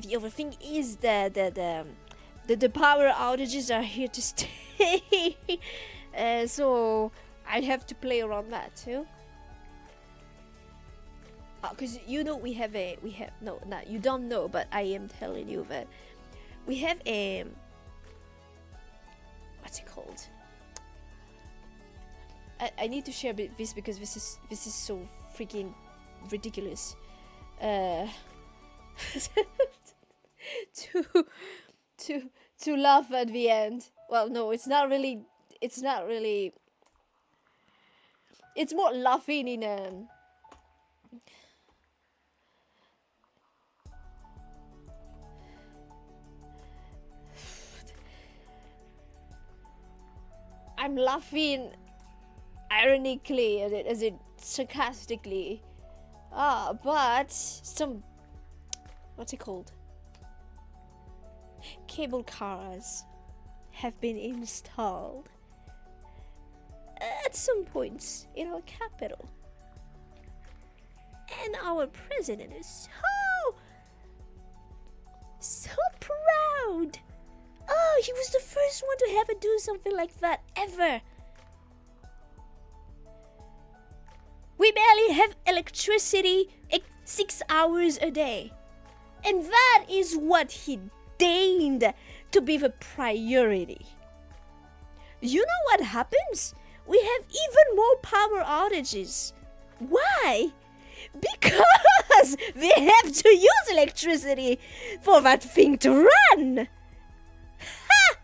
S1: The other thing is that the power outages are here to stay. So I have to play around that too. Because you know we have no, you don't know, but I am telling you that we have a, what's it called? I need to share this because this is so freaking ridiculous. To laugh at the end. Well, no, it's not really. It's more laughing in I'm laughing ironically as it sarcastically. But some, what's it called? Cable cars have been installed at some points in our capital. And our president is so proud. Oh, he was the first one to ever do something like that, ever. We barely have electricity 6 hours a day. And that is what he deigned to be the priority. You know what happens? We have even more power outages. Why? Because they have to use electricity for that thing to run. Ha!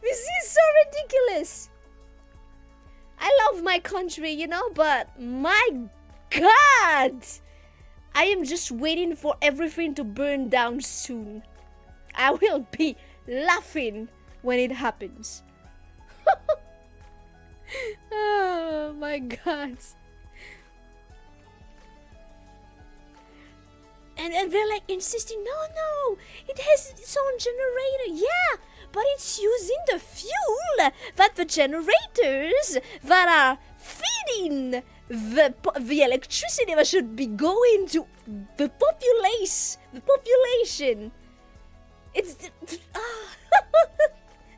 S1: This is so ridiculous. I love my country, you know, but my God, I am just waiting for everything to burn down soon. I will be laughing when it happens. Oh my God. And they're like insisting, no, it has its own generator. Yeah, but it's using the fuel that the generators that are feeding the electricity that should be going to the population. It's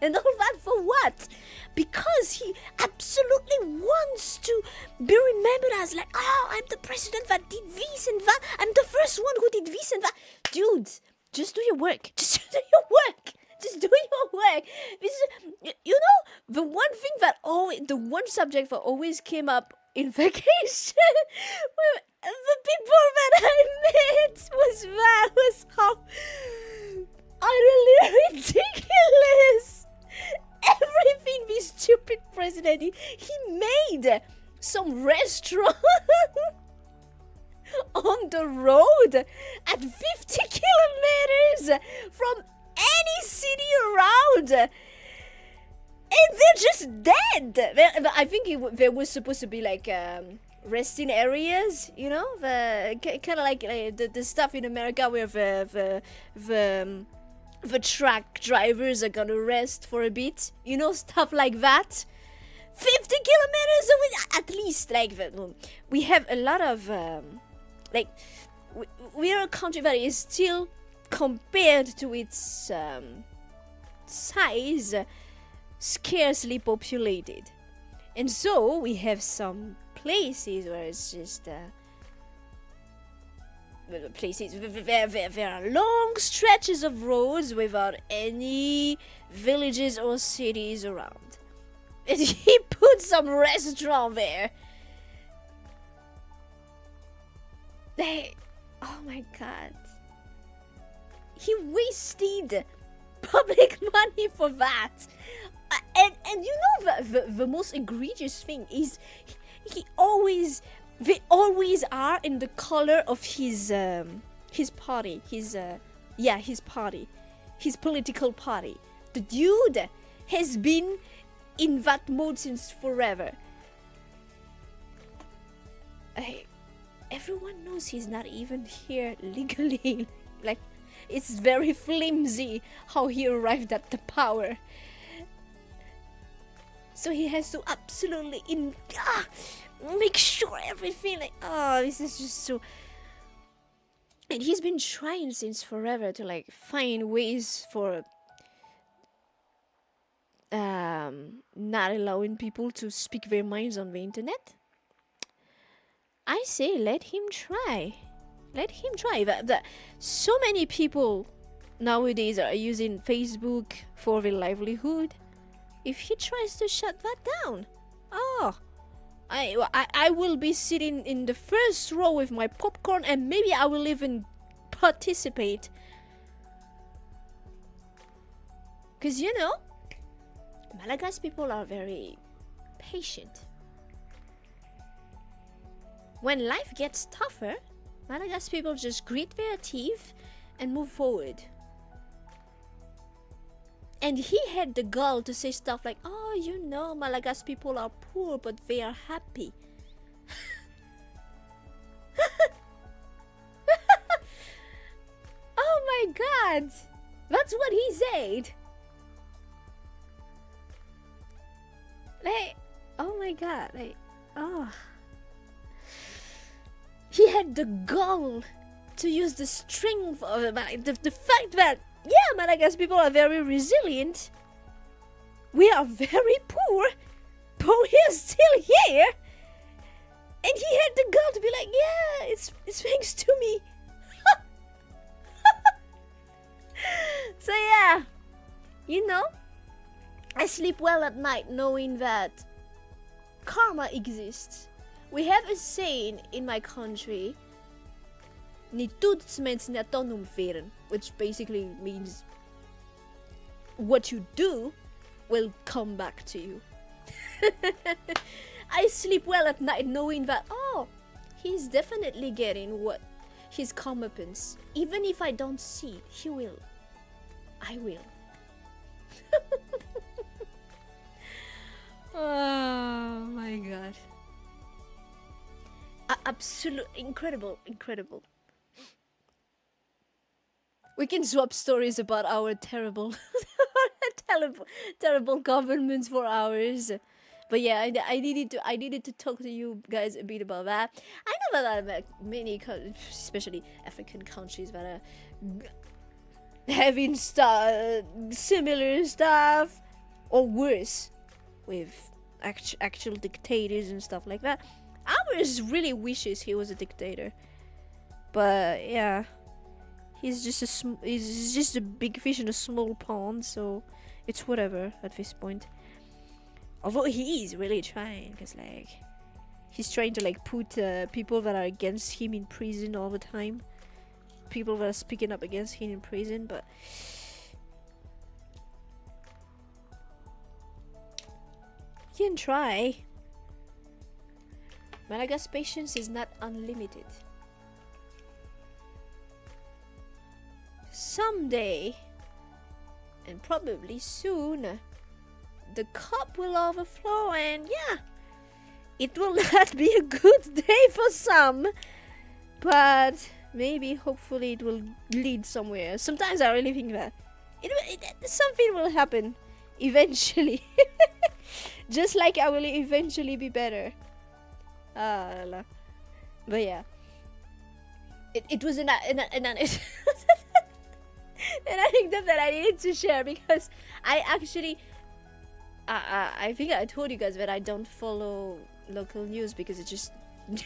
S1: and all that for what? Because he absolutely wants to be remembered as like, oh, I'm the president that did this and that. I'm the first one who did this and that. Dude, just do your work. Just do your work. Just do your work. This is, you know, the one thing that the one subject that always came up in vacation with the people that I met was how utterly ridiculous everything this stupid president he made some restaurant on the road at 50 kilometers from any city around, and they're just dead. I think there was supposed to be like resting areas, you know, the kind of like the stuff in America where the truck drivers are gonna rest for a bit, you know, stuff like that. 50 kilometers away, at least. Like we have a lot of like we are a country that is still, compared to its size, scarcely populated, and so we have some places where it's just places there are long stretches of roads without any villages or cities around, and he put some restaurant there. They, oh my god. He wasted public money for that. And you know the most egregious thing is they always are in the color of his party, his party, his political party. The dude has been in that mode since forever. Everyone knows he's not even here legally. Like, it's very flimsy how he arrived at the power. So he has to absolutely make sure everything, like, this is just so. And he's been trying since forever to like find ways for not allowing people to speak their minds on the internet. I say let him try. Let him try. So many people nowadays are using Facebook for their livelihood. If he tries to shut that down, I will be sitting in the first row with my popcorn, and maybe I will even participate. Because, you know, Malagasy people are very patient. When life gets tougher, Malagasy people just grit their teeth and move forward. And he had the gall to say stuff like, you know, Malagasy people are poor, but they are happy. Oh my god! That's what he said! Like, oh my god, like, he had the gall to use the strength of the fact that, yeah, Malagasy people are very resilient. We are very poor, but we are still here. And he had the gall to be like, yeah, it's thanks to me. So yeah, you know, I sleep well at night knowing that karma exists. We have a saying in my country, ni toets mensen net omveren, which basically means what you do will come back to you. I sleep well at night knowing that, he's definitely getting what his comeuppance. Even if I don't see it, he will. I will. Oh my god. Absolute incredible. We can swap stories about our terrible governments for hours. But yeah, I needed to talk to you guys a bit about that. I know that many, especially African countries, that are having similar stuff or worse with actual dictators and stuff like that. Ours really wishes he was a dictator, but yeah, he's just a big fish in a small pond, so it's whatever at this point. Although he is really trying, because like he's trying to like put people that are against him in prison all the time, people that are speaking up against him in prison, but he can try. Malagasy patience is not unlimited. Someday, and probably soon, the cup will overflow, and yeah, it will not be a good day for some, but maybe, hopefully, it will lead somewhere. Sometimes I really think that something will happen eventually. Just like I will eventually be better. But yeah, it was an anecdote that I needed to share, because I actually I think I told you guys that I don't follow local news because it just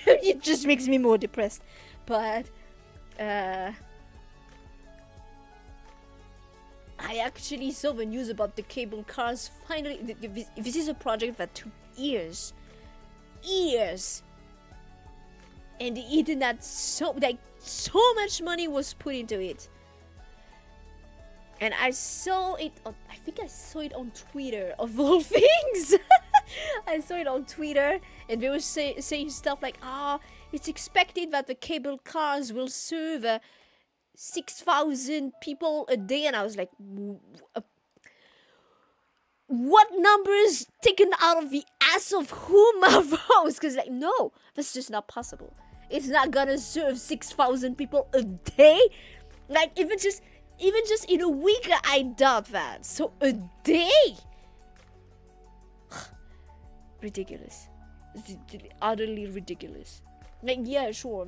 S1: it just makes me more depressed. But I actually saw the news about the cable cars. Finally, this is a project that took years. and the internet, so much money was put into it. And I saw it on, I think I saw it on Twitter, of all things. I saw it on Twitter, and they were saying stuff like, it's expected that the cable cars will serve 6,000 people a day. And I was like, what numbers taken out of the ass of whom are those? Because, like, no, that's just not possible. It's not gonna serve 6,000 people a day. Like, even just in a week, I doubt that. So a day? Ridiculous. Utterly ridiculous. Like, yeah, sure,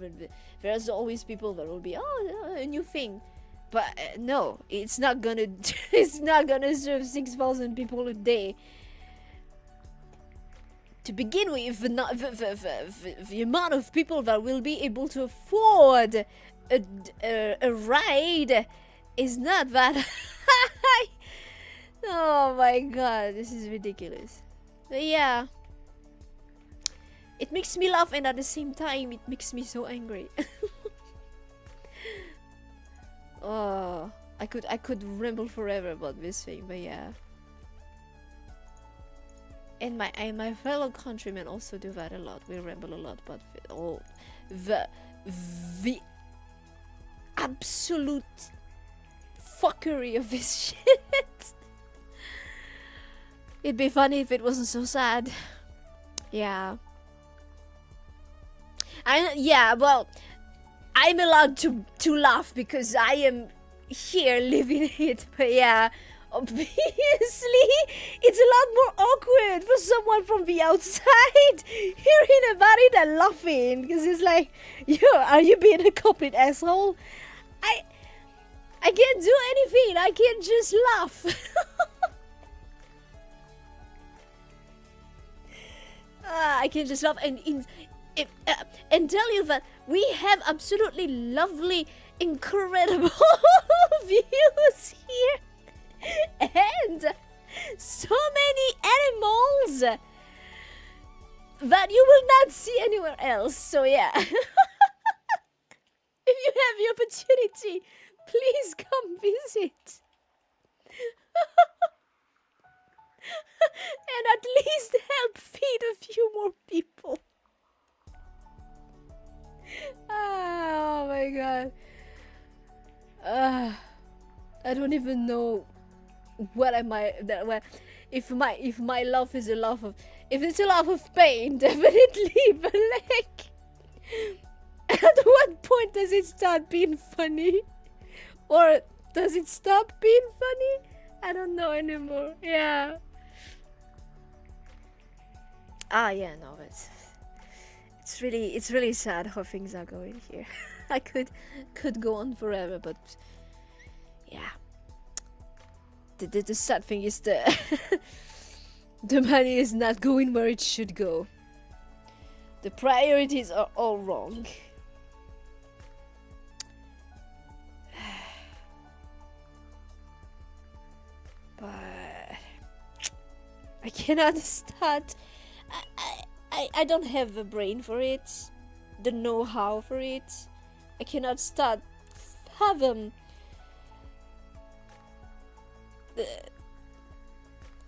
S1: there's always people that will be, a new thing. But no, it's not gonna serve 6,000 people a day. To begin with, the amount of people that will be able to afford a ride is not that high. Oh my god, this is ridiculous. But yeah, it makes me laugh, and at the same time it makes me so angry. Oh, I could ramble forever about this thing, but yeah. And my fellow countrymen also do that a lot. We ramble a lot about the absolute fuckery of this shit. It'd be funny if it wasn't so sad. Yeah. Well, I'm allowed to laugh because I am here living it, but yeah, obviously it's a lot more awkward for someone from the outside hearing about it and laughing, because it's like, yo, are you being a complete asshole? I can't do anything, I can't just laugh. I can just laugh and tell you that we have absolutely lovely, incredible views here, and so many animals that you will not see anywhere else. So yeah, if you have the opportunity, please come visit. And at least help feed a few more people. Oh my god. I don't even know what am I if my laugh is a laugh of, if it's a laugh of pain, definitely, but like, at what point does it start being funny? Or does it stop being funny? I don't know anymore. Yeah. Yeah, no, it's really sad how things are going here. I could go on forever, but yeah. The sad thing is the money is not going where it should go. The priorities are all wrong. But I cannot start. I don't have the brain for it, the know-how for it. I cannot start fathom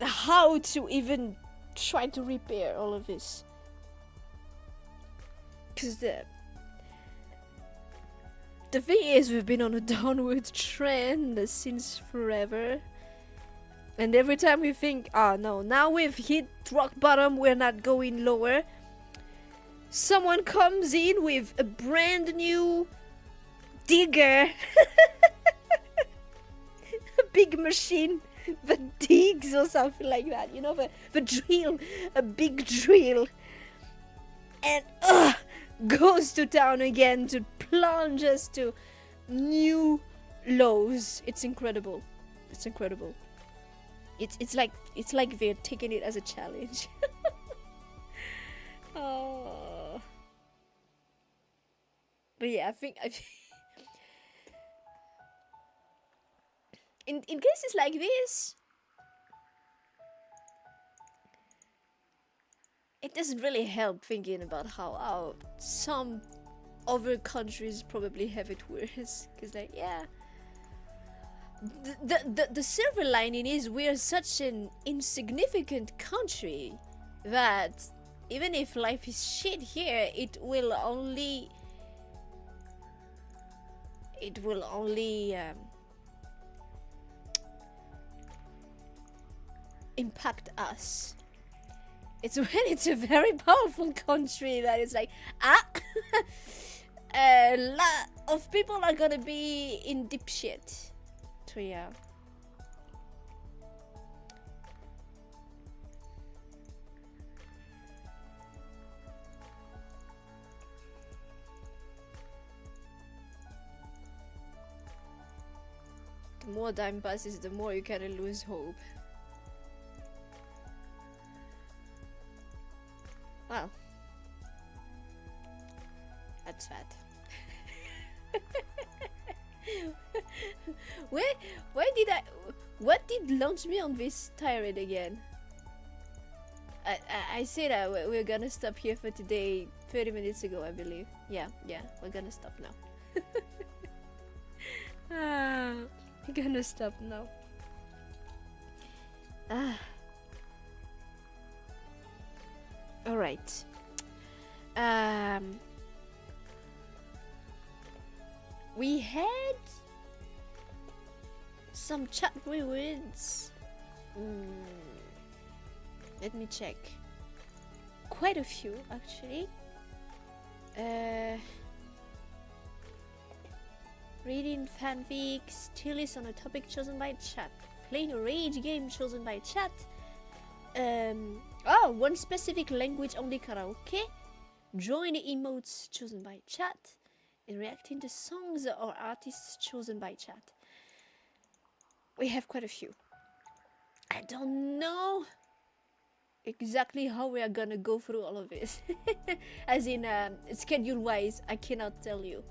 S1: how to even try to repair all of this. Because the thing is, we've been on a downward trend since forever. And every time we think, oh no, now we've hit rock bottom, we're not going lower, someone comes in with a brand new digger. A big machine that digs or something like that. You know, the drill, a big drill. And goes to town again to plunge us to new lows. It's incredible. It's incredible. It's like they're taking it as a challenge. Oh. But yeah, I think in cases like this, it doesn't really help thinking about how some other countries probably have it worse. Because, like, yeah. The silver lining is we're such an insignificant country that even if life is shit here, it will only impact us. It's when it's a very powerful country that it's like, a lot of people are gonna be in deep shit. So yeah. The more time passes, the more you kind of lose hope. Well, that's bad. What did launch me on this tirade again? I said we're gonna stop here for today 30 minutes ago, I believe. Yeah, we're gonna stop now. We're gonna stop now. Alright. We had some chat rewards. Let me check. Quite a few, actually. Reading fanfics, tier list on a topic chosen by chat, playing a rage game chosen by chat. One specific language only karaoke, join emotes chosen by chat, and reacting to songs or artists chosen by chat. We have quite a few. I don't know exactly how we are gonna go through all of this. As in, schedule wise, I cannot tell you.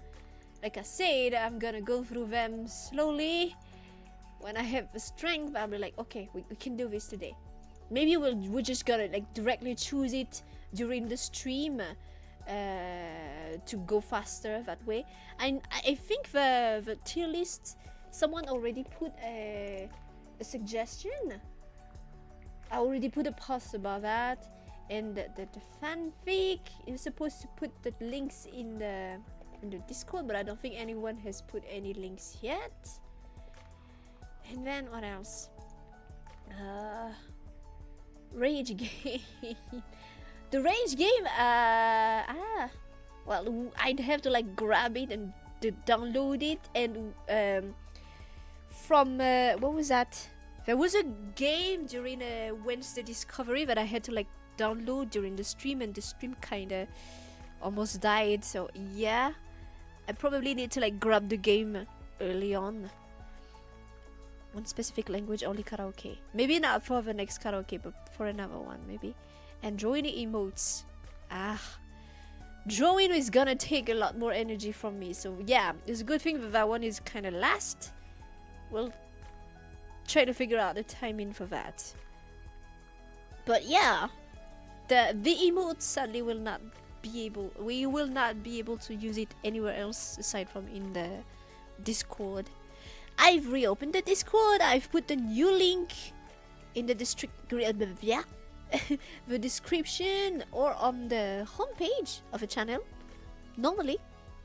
S1: Like I said, I'm gonna go through them slowly. When I have the strength, I'll be like, okay, we can do this today. Maybe we're just gonna like directly choose it during the stream to go faster that way. And I think the tier list, someone already put a suggestion. I already put a post about that, and the fanfic is supposed to put the links in the Discord, but I don't think anyone has put any links yet. And then what else? Rage game. The rage game. Well, I'd have to like grab it and download it, and from what was that? There was a game during a Wednesday Discovery that I had to like download during the stream, and the stream kinda almost died. So yeah, I probably need to like grab the game early on. One specific language only karaoke. Maybe not for the next karaoke, but for another one maybe. And drawing emotes. Drawing is gonna take a lot more energy from me. So yeah, it's a good thing that that one is kind of last. We'll try to figure out the timing for that. But yeah, the emotes sadly will not be able. We will not be able to use it anywhere else aside from in the Discord. I've reopened the Discord. I've put the new link in the the description or on the homepage of the channel. Normally,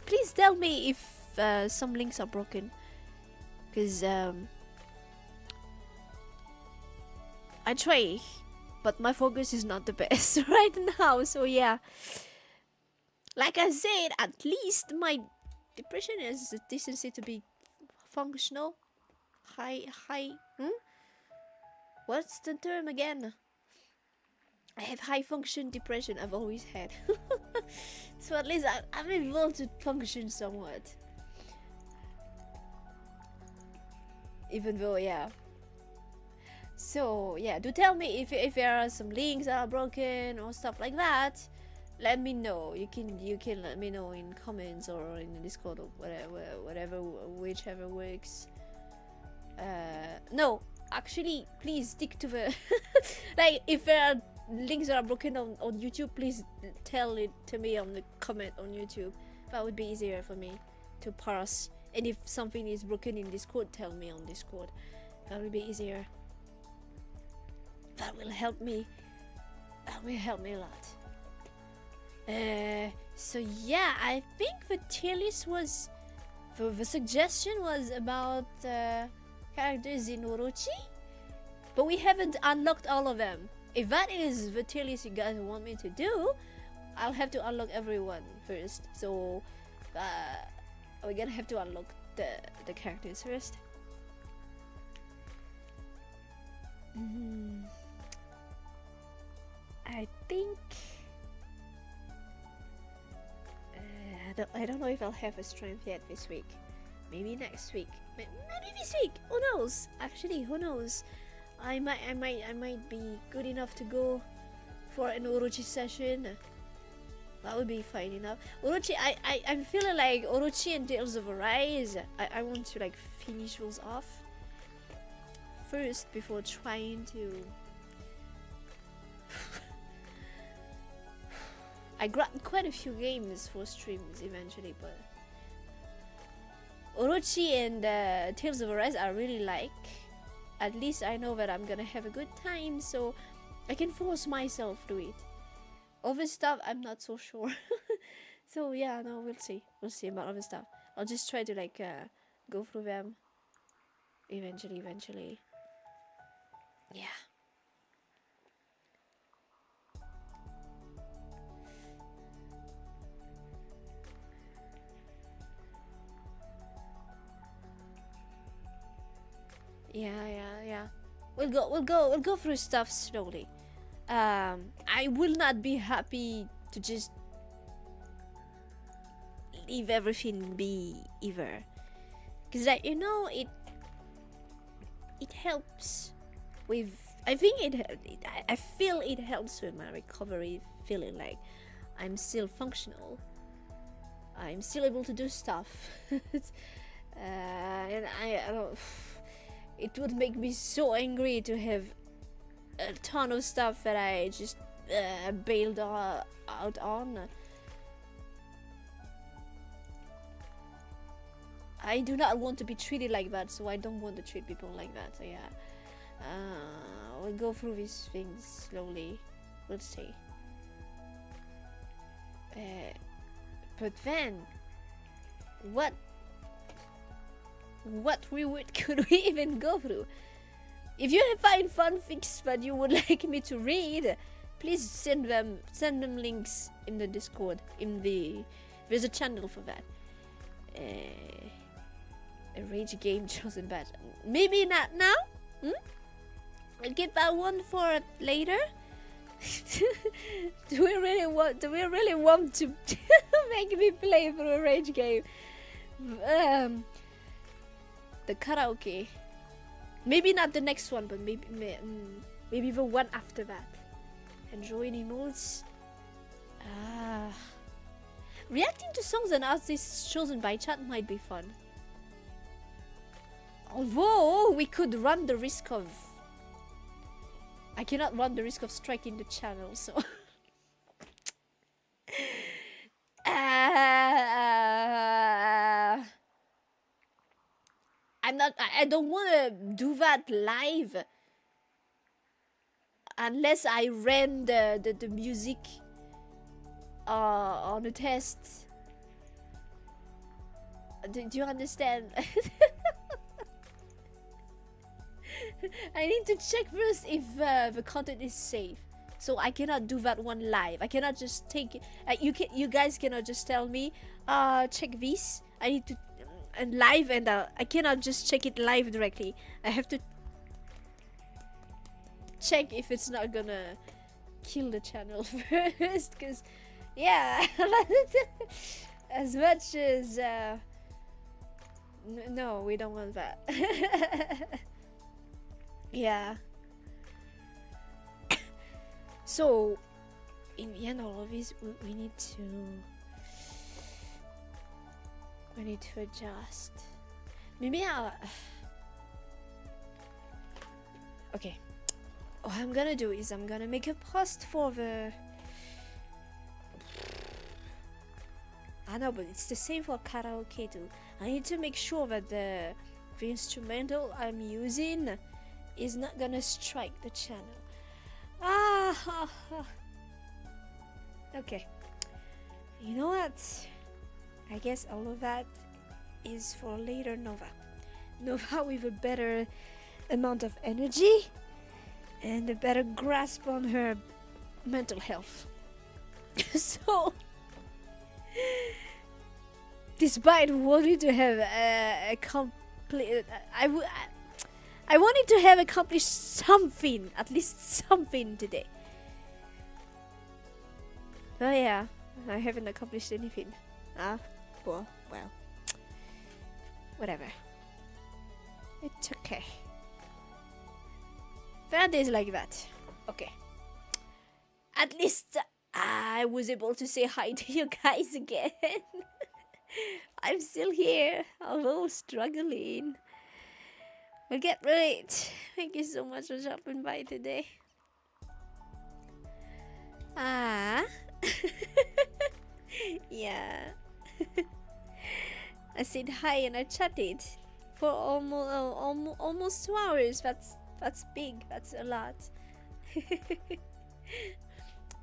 S1: please tell me if some links are broken, because I try, but my focus is not the best right now. So yeah, like I said, at least my depression has a tendency to be functional. What's the term again? I have high function depression. I've always had. So at least I'm able to function somewhat. Even though, yeah. So yeah, do tell me if there are some links that are broken or stuff like that. Let me know. You can let me know in comments or in the Discord or whatever, whichever works. No, actually, please stick to the like. If there are links that are broken on YouTube, please tell it to me on the comment on YouTube, That would be easier for me to parse. And if something is broken in Discord, tell me on Discord. That will be easier. That will help me. That will help me a lot. So yeah, I think the tier list was... The suggestion was about characters in Orochi. But we haven't unlocked all of them. If that is the tier list you guys want me to do, I'll have to unlock everyone first. So we're gonna have to unlock the characters first. I think I don't know if I'll have a strength yet this week. Maybe next week. Maybe this week. Who knows? Actually, who knows? I might be good enough to go for an Orochi session. That would be fine enough. Orochi, I'm feeling like Orochi and Tales of Arise. I want to like finish those off first before trying to. I grabbed quite a few games for streams eventually, but Orochi and Tales of Arise I really like. At least I know that I'm gonna have a good time, so I can force myself to it. Other stuff, I'm not so sure. So yeah, no, we'll see. We'll see about other stuff. I'll just try to like go through them eventually. Yeah. Yeah. We'll go through stuff slowly. I will not be happy to just leave everything be either, because like, you know, it helps with. I feel it helps with my recovery, feeling like I'm still functional. I'm still able to do stuff. And I don't. It would make me so angry to have a ton of stuff that I just bailed out on. I do not want to be treated like that, so I don't want to treat people like that. So yeah, we'll go through these things slowly. We'll see. But then, what reward could we even go through? If you find fanfics that you would like me to read, please send them links in the Discord. There's a channel for that. A rage game chosen bad. Maybe not now. I'll get that one for later. Do we really want to make me play through a rage game? The karaoke. Maybe not the next one, but maybe the one after that. Enjoying emotes. Reacting to songs and artists chosen by chat might be fun. Although we could run the risk of. I cannot run the risk of striking the channel, so. I don't want to do that live unless I ran the music on a test. Do you understand? I need to check first if the content is safe. So I cannot do that one live. I cannot just take it. You guys cannot just tell me, check this. I need to and live, and I cannot just check it live directly. I have to check if it's not gonna kill the channel first. Cause yeah, as much as no, we don't want that. Yeah. So in the end, all of this, we need to adjust. Maybe I'll. Okay. What I'm gonna do is I'm gonna make a post for the. I know, but it's the same for karaoke too. I need to make sure that the instrumental I'm using is not gonna strike the channel. Okay. You know what? I guess all of that is for later Nova. Nova with a better amount of energy and a better grasp on her mental health. So, despite wanting to have a complete, I wanted to have accomplished something, at least something today. But yeah, I haven't accomplished anything. Well, whatever. It's okay. There are days like that. Okay. At least I was able to say hi to you guys again. I'm still here, although struggling. We'll get through it. Thank you so much for dropping by today. Yeah. I said hi and I chatted for almost 2 hours. That's big. That's a lot.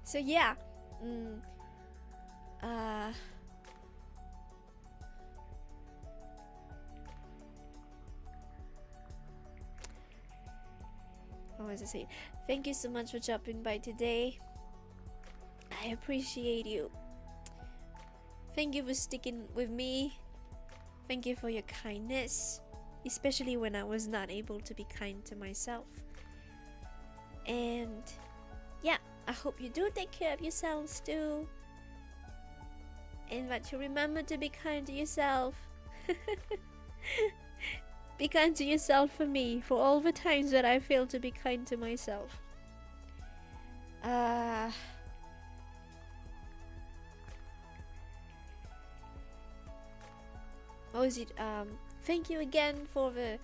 S1: So yeah. What was I saying? Thank you so much for dropping by today. I appreciate you. Thank you for sticking with me. Thank you for your kindness, especially when I was not able to be kind to myself. And yeah, I hope you do take care of yourselves too, and that you remember to be kind to yourself. Be kind to yourself for me, for all the times that I failed to be kind to myself. What was it? Thank you again for the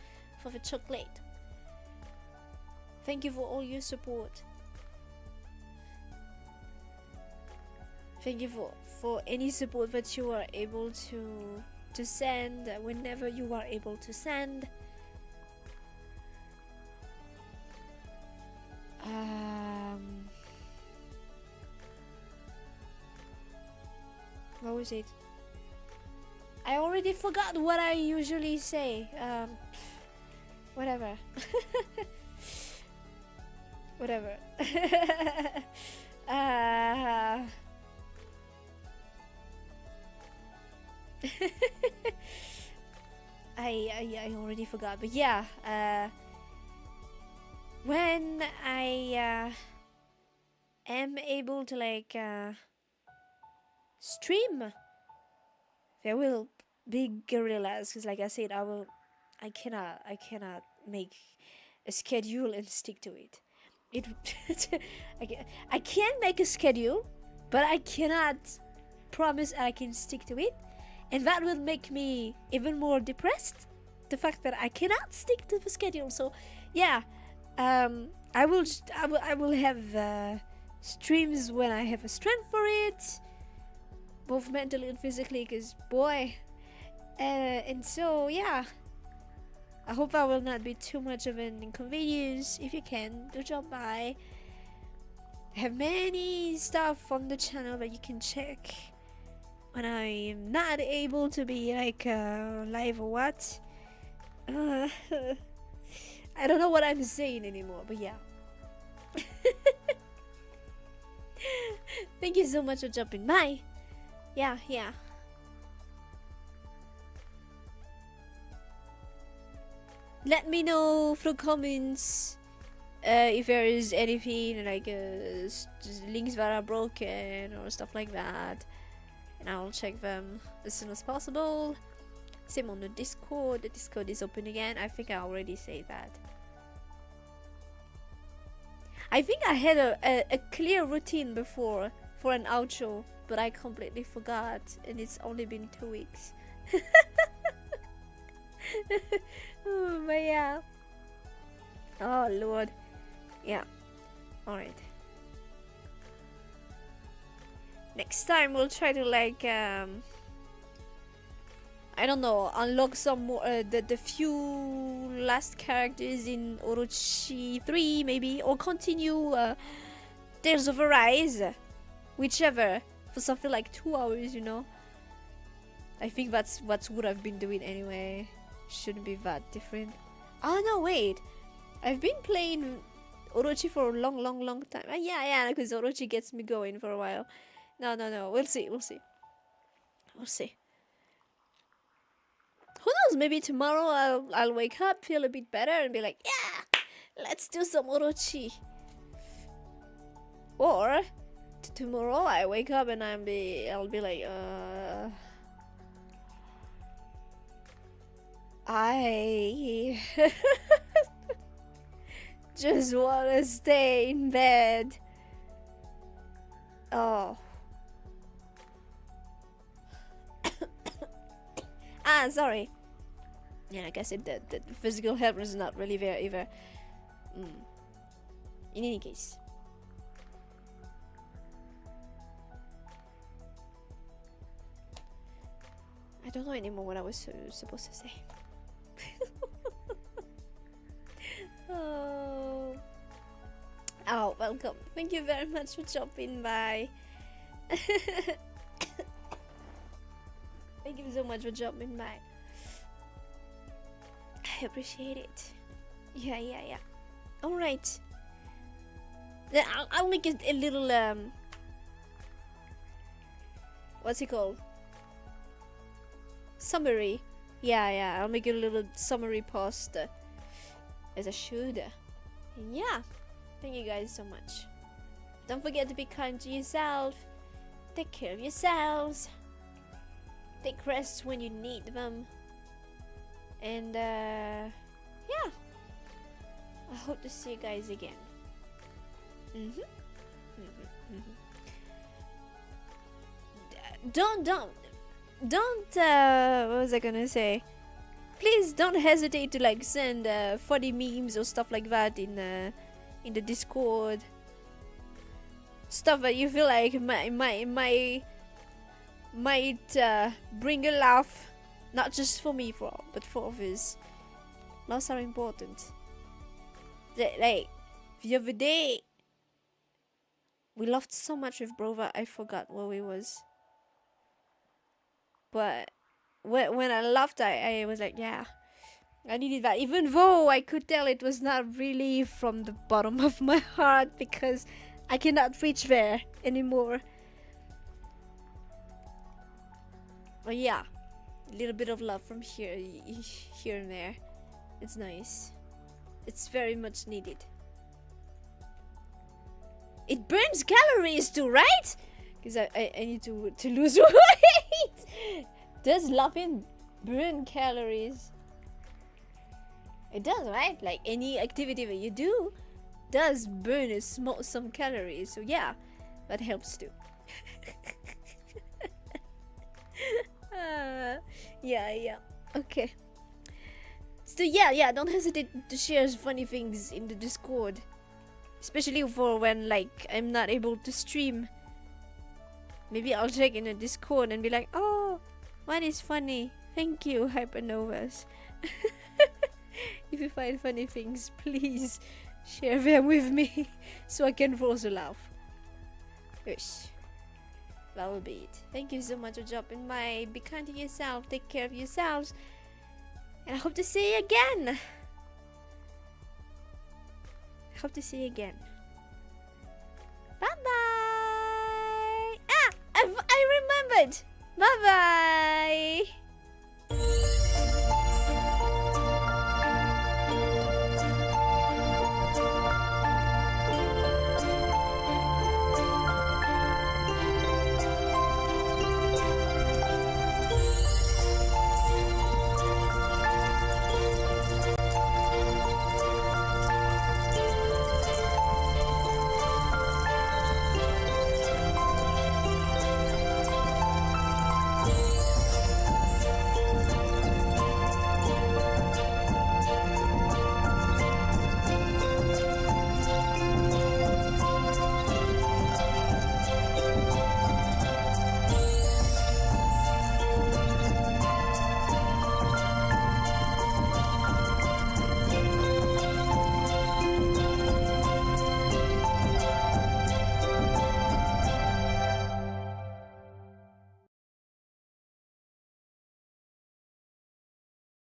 S1: chocolate. Thank you for all your support. Thank you for any support that you are able to send whenever you are able to send. What was it? I already forgot what I usually say. Whatever. Whatever. I already forgot, but yeah, when I am able to like stream, there will be gorillas, because like I said, I cannot make a schedule and stick to it. I can make a schedule, but I cannot promise I can stick to it, and that will make me even more depressed, the fact that I cannot stick to the schedule. So yeah, I will have streams when I have a strength for it, both mentally and physically, because boy, and so yeah, I hope that will not be too much of an inconvenience. If you can, do drop by. I have many stuff on the channel that you can check when I am not able to be like live or what. I don't know what I'm saying anymore, but yeah. Thank you so much for dropping by. Yeah. Let me know through comments if there is anything like links that are broken or stuff like that, and I'll check them as soon as possible. Same on the Discord. The Discord is open again. I think I already said that. I think I had a clear routine before for an outro, but I completely forgot, and it's only been 2 weeks. But yeah. Oh Lord. Yeah. Alright. Next time we'll try to like I don't know, unlock some more, the few last characters in Orochi 3 maybe, or continue Tales of Arise, whichever, for something like 2 hours, you know. I think that's what I've been doing anyway. Shouldn't be that different. Oh no, wait, I've been playing Orochi for a long time. Yeah, because Orochi gets me going for a while. No, we'll see. Who knows, maybe tomorrow I'll wake up, feel a bit better, and be like, yeah, let's do some Orochi. Or tomorrow I wake up and I'll be like, I just wanna stay in bed. Oh. Sorry. Yeah, like I said, the physical health is not really there either. In any case. I don't know anymore what I was supposed to say. Oh, welcome. Thank you very much for dropping by. Thank you so much for dropping by. I appreciate it. Yeah. Alright. I'll make a little, what's it called? Summary. Yeah, I'll make a little summary post, as I should. And yeah, thank you guys so much. Don't forget to be kind to yourself. Take care of yourselves. Take rest when you need them. And yeah, I hope to see you guys again. Don't what was I gonna say? Please don't hesitate to like send funny memes or stuff like that in the Discord. Stuff that you feel like might bring a laugh, not just for me, but for others. Laughs are important. Like the other day, we laughed so much with bro that I forgot where we was. But when I laughed, I was like, yeah, I needed that. Even though I could tell it was not really from the bottom of my heart, because I cannot reach there anymore. But yeah, a little bit of love from here and there. It's nice. It's very much needed. It burns calories too, right? Because I need to lose weight. Does laughing burn calories? It does, right? Like any activity that you do does burn some calories. So yeah, that helps too. Yeah. Okay. So yeah, don't hesitate to share funny things in the Discord. Especially for when like I'm not able to stream. Maybe I'll check in the Discord and be like, oh, what is funny? Thank you, Hypernovas. If you find funny things, please share them with me so I can also laugh. Yes. That will be it. Thank you so much for dropping by. Be kind to yourself. Take care of yourselves. And I hope to see you again. Bye-bye. I remembered. Bye-bye.